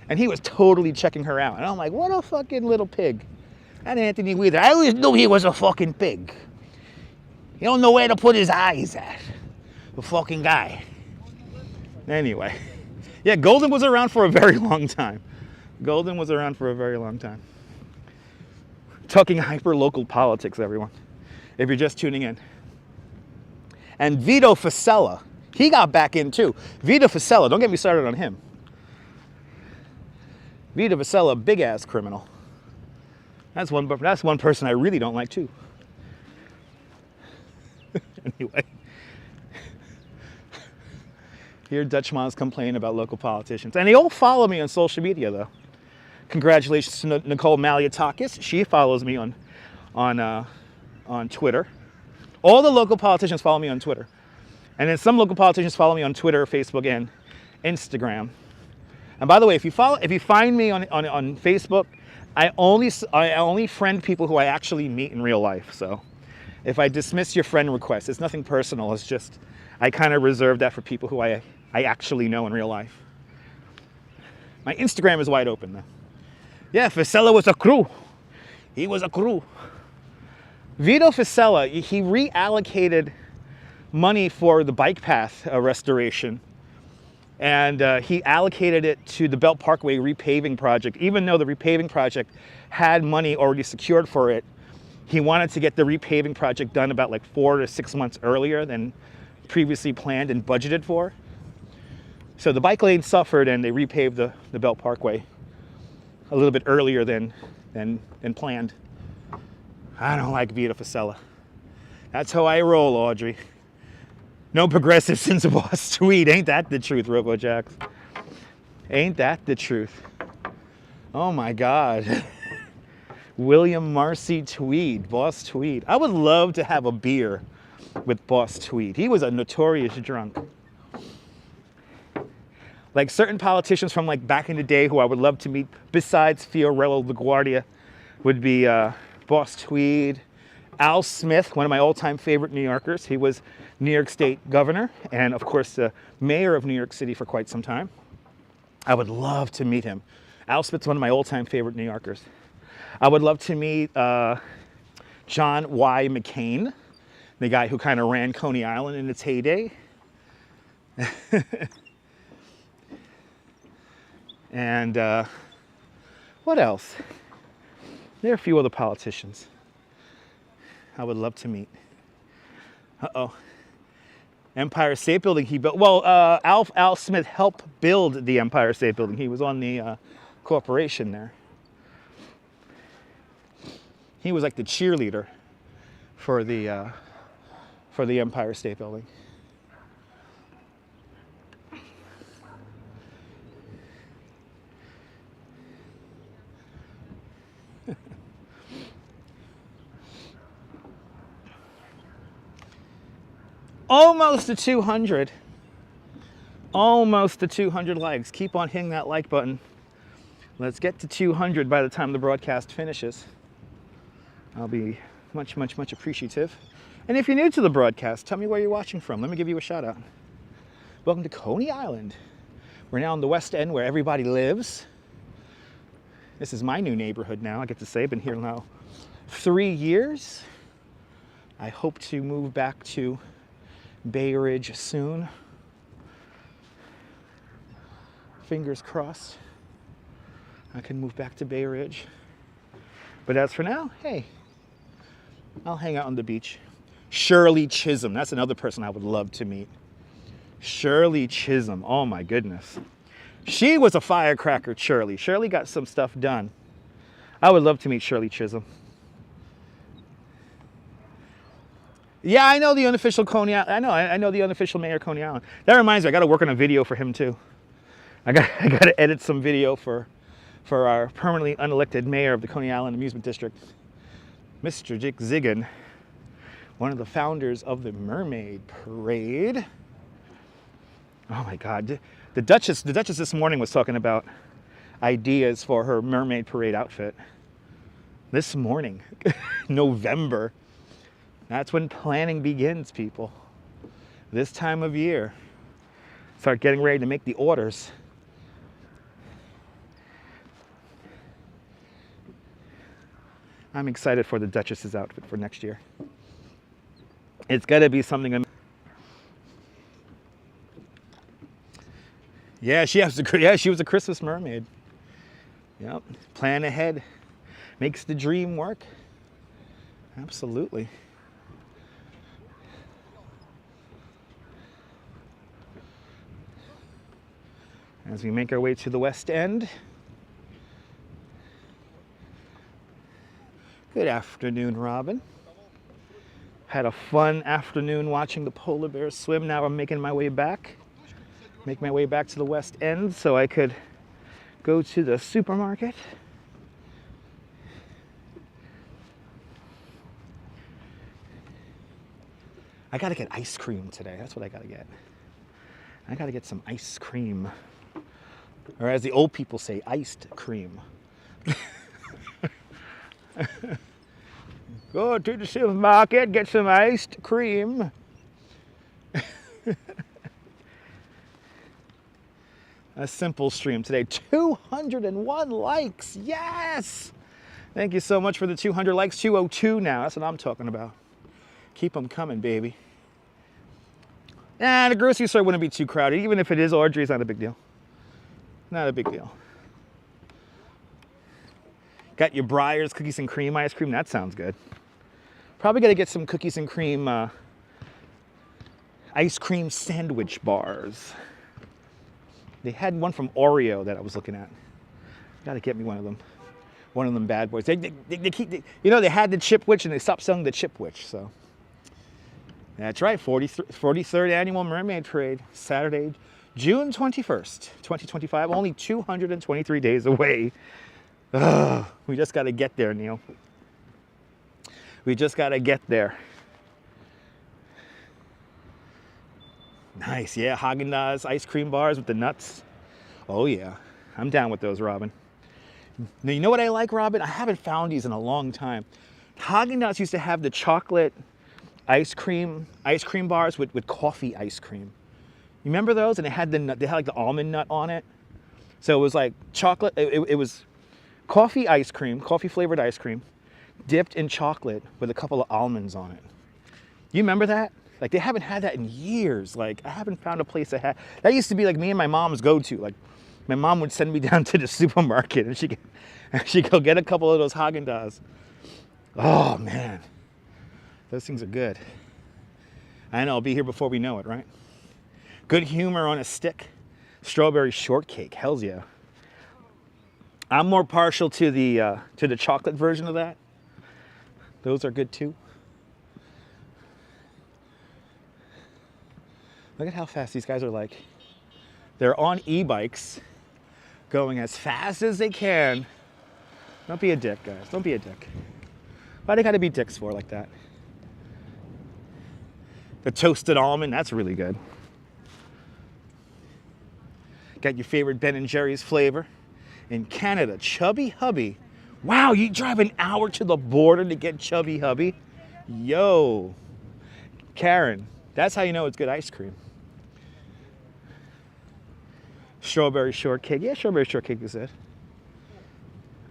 And he was totally checking her out. And I'm like, what a fucking little pig. And Anthony Weiner, I always knew he was a fucking pig. He don't know where to put his eyes at. The fucking guy. Anyway. Yeah, Golden was around for a very long time. Golden was around for a very long time. Talking hyper-local politics, everyone. If you're just tuning in. And Vito Fossella. He got back in too. Vito Fossella, don't get me started on him. Vito Fossella, big ass criminal. That's one person I really don't like too. Anyway. Here Dutch moms complain about local politicians. And they all follow me on social media though. Congratulations to Nicole Maliatakis. She follows me on Twitter. All the local politicians follow me on Twitter. And then some local politicians follow me on Twitter, Facebook, and Instagram. And by the way, if you find me on Facebook, I only friend people who I actually meet in real life. So if I dismiss your friend request, it's nothing personal. It's just, I kind of reserve that for people who I actually know in real life. My Instagram is wide open though. Yeah, Fossella was a crew. He was a crew. Vito Fossella, he reallocated money for the bike path restoration, and he allocated it to the Belt Parkway repaving project. Even though the repaving project had money already secured for it, he wanted to get the repaving project done about like 4 to 6 months earlier than previously planned and budgeted for. So the bike lane suffered and they repaved the Belt Parkway a little bit earlier than planned. I don't like Vito Fossella. That's how I roll, Audrey. No progressive since Boss Tweet. Ain't that the truth, RoboJax? Ain't that the truth? Oh my God. William Marcy Tweed, Boss Tweed. I would love to have a beer with Boss Tweed. He was a notorious drunk. Like certain politicians from like back in the day who I would love to meet, besides Fiorello LaGuardia, would be Boss Tweed, Al Smith, one of my all-time favorite New Yorkers. He was New York State governor and of course the mayor of New York City for quite some time. I would love to meet him. Al Smith's one of my all-time favorite New Yorkers. I would love to meet John Y. McCain, the guy who kind of ran Coney Island in its heyday. And what else? There are a few other politicians I would love to meet. Uh-oh. Empire State Building he built. Well, Al Smith helped build the Empire State Building. He was on the corporation there. He was like the cheerleader for the Empire State Building. Almost to 200. Almost to 200 likes. Keep on hitting that like button. Let's get to 200 by the time the broadcast finishes. I'll be much, much, much appreciative. And if you're new to the broadcast, tell me where you're watching from. Let me give you a shout out. Welcome to Coney Island. We're now in the West End where everybody lives. This is my new neighborhood now, I get to say. I've been here now 3 years. I hope to move back to Bay Ridge soon. Fingers crossed I can move back to Bay Ridge. But as for now, hey, I'll hang out on the beach. Shirley Chisholm, that's another person I would love to meet. Shirley Chisholm, oh my goodness. She was a firecracker, Shirley. Shirley got some stuff done. I would love to meet Shirley Chisholm. Yeah, I know the unofficial Coney Island. I know the unofficial mayor of Coney Island. That reminds me, I got to work on a video for him too. I got to edit some video for our permanently unelected mayor of the Coney Island Amusement District, Mr. Dick Ziggin, one of the founders of the Mermaid Parade. Oh my God, the Duchess this morning was talking about ideas for her Mermaid Parade outfit. This morning, November. That's when planning begins, people. This time of year. Start getting ready to make the orders. I'm excited for the Duchess's outfit for next year. It's got to be something. Yeah, she was a Christmas mermaid. Yep, plan ahead. Makes the dream work. Absolutely. As we make our way to the West End. Good afternoon, Robin. Had a fun afternoon watching the polar bears swim. Now I'm making my way back. Make my way back to the West End so I could go to the supermarket. I gotta get ice cream today. That's what I gotta get. I gotta get some ice cream. Or as the old people say, iced cream. Go to the supermarket, get some iced cream. A simple stream today. 201 likes. Yes! Thank you so much for the 200 likes. 202 now. That's what I'm talking about. Keep them coming, baby. The grocery store wouldn't be too crowded. Even if it is Audrey's, not a big deal. Not a big deal. Got your Breyers cookies and cream ice cream. That sounds good. Probably got to get some cookies and cream ice cream sandwich bars. They had one from Oreo that I was looking at. Got to get me one of them. One of them bad boys. They had the Chipwich and they stopped selling the Chipwich. So that's right. 43rd annual Mermaid Parade, Saturday, June 21st, 2025. Only 223 days away. Ugh, we just got to get there, Neil. We just got to get there. Nice, yeah, Haagen-Dazs ice cream bars with the nuts. Oh yeah, I'm down with those, Robin. Now, you know what I like, Robin? I haven't found these in a long time. Haagen-Dazs used to have the chocolate ice cream bars with coffee ice cream. You remember those? And they had the nut, they had like the almond nut on it. So it was like chocolate, it was coffee ice cream, coffee flavored ice cream, dipped in chocolate with a couple of almonds on it. You remember that? Like, they haven't had that in years. Like, I haven't found a place that had, that used to be like me and my mom's go-to. Like, my mom would send me down to the supermarket and she'd go get a couple of those Haagen-Dazs. Oh man, those things are good. I know, I'll be here before we know it, right? Good humor on a stick. Strawberry shortcake, hells yeah. I'm more partial to the chocolate version of that. Those are good too. Look at how fast these guys are like. They're on e-bikes, going as fast as they can. Don't be a dick, guys. Don't be a dick. Why they gotta be dicks for like that? The toasted almond, that's really good. Got your favorite Ben & Jerry's flavor. In Canada, Chubby Hubby. Wow, you drive an hour to the border to get Chubby Hubby? Yo. Karen, that's how you know it's good ice cream. Strawberry shortcake. Yeah, strawberry shortcake is it.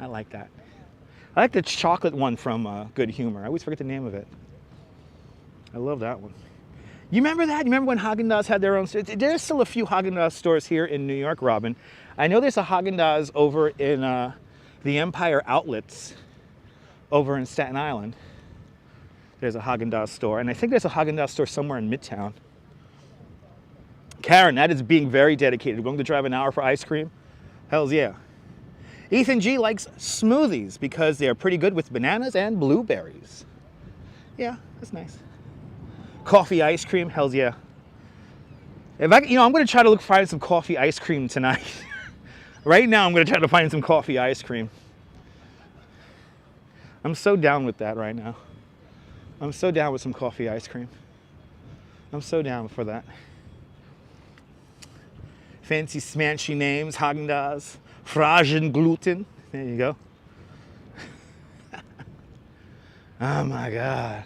I like that. I like the chocolate one from Good Humor. I always forget the name of it. I love that one. You remember that? You remember when Haagen-Dazs had their own? There's still a few Haagen-Dazs stores here in New York, Robin. I know there's a Haagen-Dazs over in the Empire Outlets over in Staten Island. There's a Haagen-Dazs store, and I think there's a Haagen-Dazs store somewhere in Midtown. Karen, that is being very dedicated. We're going to drive an hour for ice cream? Hells yeah. Ethan G likes smoothies because they are pretty good with bananas and blueberries. Yeah, that's nice. Coffee ice cream, hells yeah. If I, I'm going to try to find some coffee ice cream tonight. Right now, I'm going to try to find some coffee ice cream. I'm so down with that right now. I'm so down with some coffee ice cream. I'm so down for that. Fancy smanchy names, Haagen-Dazs, Fragengluten. There you go. Oh my God.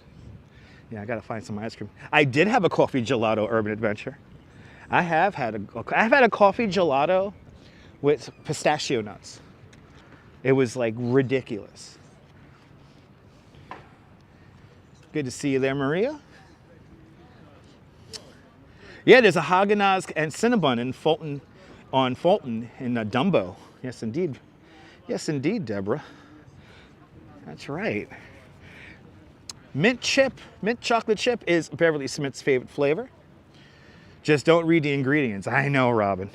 Yeah, I gotta find some ice cream. I did have a coffee gelato urban adventure. I've had a coffee gelato with pistachio nuts. It was like ridiculous. Good to see you there, Maria. Yeah, there's a Haagen-Dazs and Cinnabon in Fulton, on Fulton in Dumbo. Yes, indeed. Yes, indeed, Deborah. That's right. Mint chocolate chip is Beverly Smith's favorite flavor. Just don't read the ingredients. I know, Robin.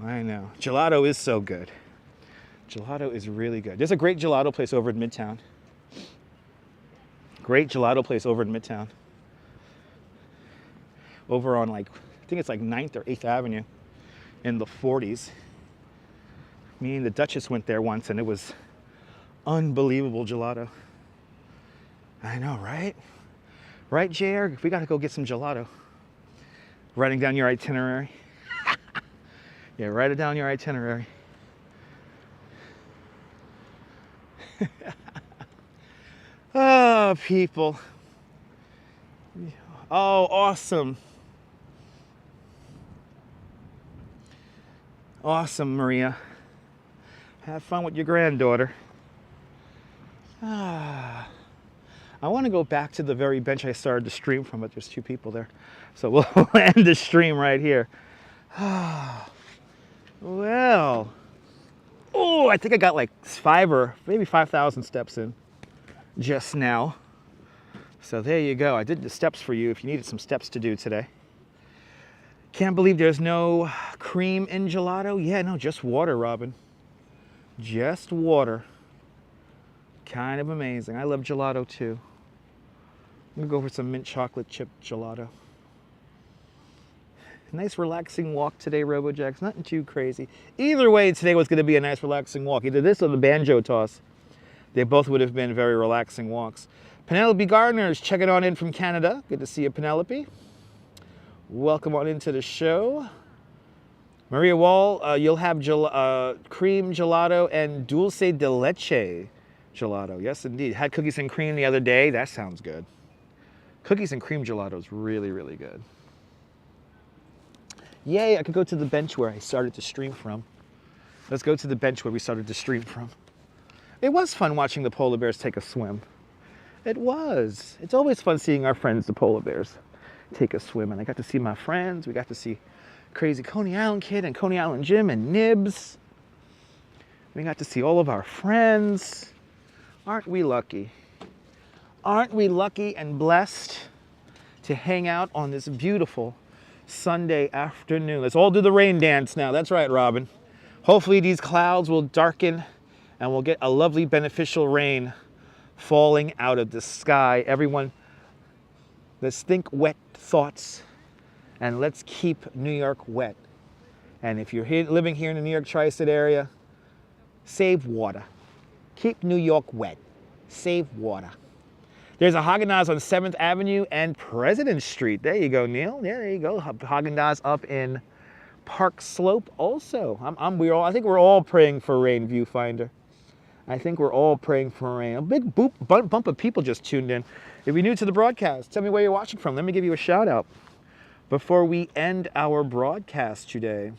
I know. Gelato is so good. Gelato is really good. There's a great gelato place over in Midtown. Great gelato place over in Midtown. Over on I think it's like 9th or 8th Avenue in the 40s. Me and the Duchess went there once and it was unbelievable gelato. I know, right? Right, JR? We gotta go get some gelato. Writing down your itinerary. Yeah, write it down your itinerary. Oh, people. Oh, awesome. Awesome, Maria. Have fun with your granddaughter. I want to go back to the very bench I started the stream from, but there's 2 people there. So we'll end the stream right here. Well. Oh, I think I got like 5 or maybe 5,000 steps in just now. So there you go. I did the steps for you if you needed some steps to do today. Can't believe there's no cream in gelato. Yeah, no, just water, Robin. Just water. Kind of amazing. I love gelato too. I'm gonna go for some mint chocolate chip gelato. Nice relaxing walk today, RoboJack's nothing too crazy. Either way, today was going to be a nice relaxing walk. Either this or the banjo toss. They both would have been very relaxing walks. Penelope Gardner's checking on in from Canada. Good to see you, Penelope. Welcome on into the show. Maria Wall, you'll have cream gelato and dulce de leche gelato. Yes, indeed. Had cookies and cream the other day. That sounds good. Cookies and cream gelato is really, really good. Yay, I could go to the bench where I started to stream from. Let's go to the bench where we started to stream from. It was fun watching the polar bears take a swim. It was. It's always fun seeing our friends, the polar bears, take a swim. And I got to see my friends. We got to see crazy Coney Island Kid and Coney Island Jim and Nibs. We got to see all of our friends. Aren't we lucky? Aren't we lucky and blessed to hang out on this beautiful Sunday afternoon? Let's all do the rain dance now. That's right, Robin. Hopefully these clouds will darken and we'll get a lovely beneficial rain falling out of the sky. Everyone, let's think wet thoughts and let's keep New York wet. And if you're living here in the New York tri-state area, save water. Keep New York wet. Save water. There's a Haagen-Dazs on 7th Avenue and President Street. There you go, Neil. Yeah, there you go. Haagen-Dazs up in Park Slope also. I think we're all praying for rain, Viewfinder. I think we're all praying for rain. A big bump of people just tuned in. If you're new to the broadcast, tell me where you're watching from. Let me give you a shout out before we end our broadcast today.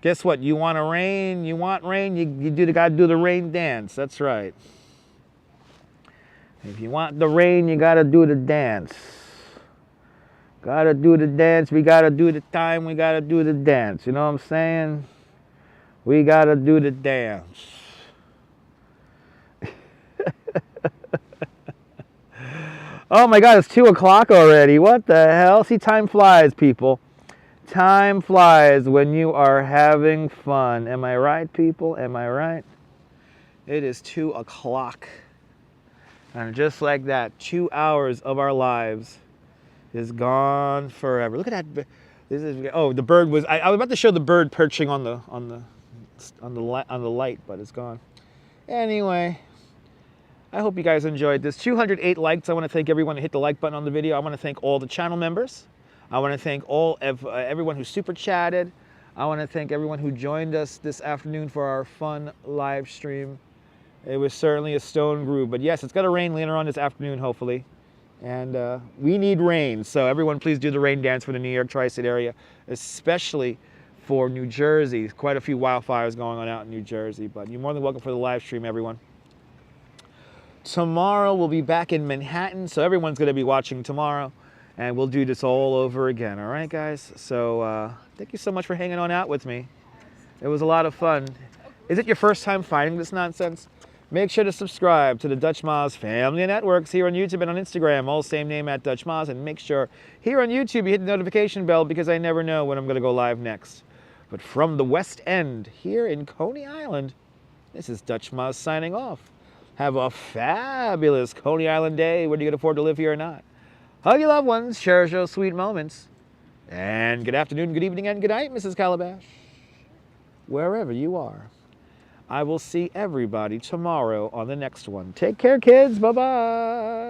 Guess what? You want rain? You want rain? You gotta do the rain dance. That's right. If you want the rain, you gotta do the dance. Gotta do the dance. We gotta do the time. We gotta do the dance. You know what I'm saying? We gotta do the dance. Oh my God, it's 2 o'clock already. What the hell? See, time flies, people. Time flies when you are having fun. Am I right, people? Am I right? It is 2 o'clock. And just like that, 2 hours of our lives is gone forever. Look at that. The bird was. I was about to show the bird perching on the light, but it's gone. Anyway, I hope you guys enjoyed this. 208 likes. I want to thank everyone who hit the like button on the video. I want to thank all the channel members. I want to thank everyone who super chatted. I want to thank everyone who joined us this afternoon for our fun live stream. It was certainly a stone groove, but yes, it's going to rain later on this afternoon, hopefully. And we need rain, so everyone please do the rain dance for the New York tri-state area, especially for New Jersey. Quite a few wildfires going on out in New Jersey, but you're more than welcome for the live stream, everyone. Tomorrow we'll be back in Manhattan, so everyone's going to be watching tomorrow, and we'll do this all over again, all right, guys? So thank you so much for hanging on out with me. It was a lot of fun. Is it your first time finding this nonsense? Make sure to subscribe to the Dutch Moz family of networks here on YouTube and on Instagram, all same name at Dutch Moz, and make sure here on YouTube you hit the notification bell because I never know when I'm going to go live next. But from the West End here in Coney Island, this is Dutch Moz signing off. Have a fabulous Coney Island day, whether you can afford to live here or not. Hug your loved ones, cherish those sweet moments, and good afternoon, good evening, and good night, Mrs. Calabash, wherever you are. I will see everybody tomorrow on the next one. Take care, kids. Bye-bye.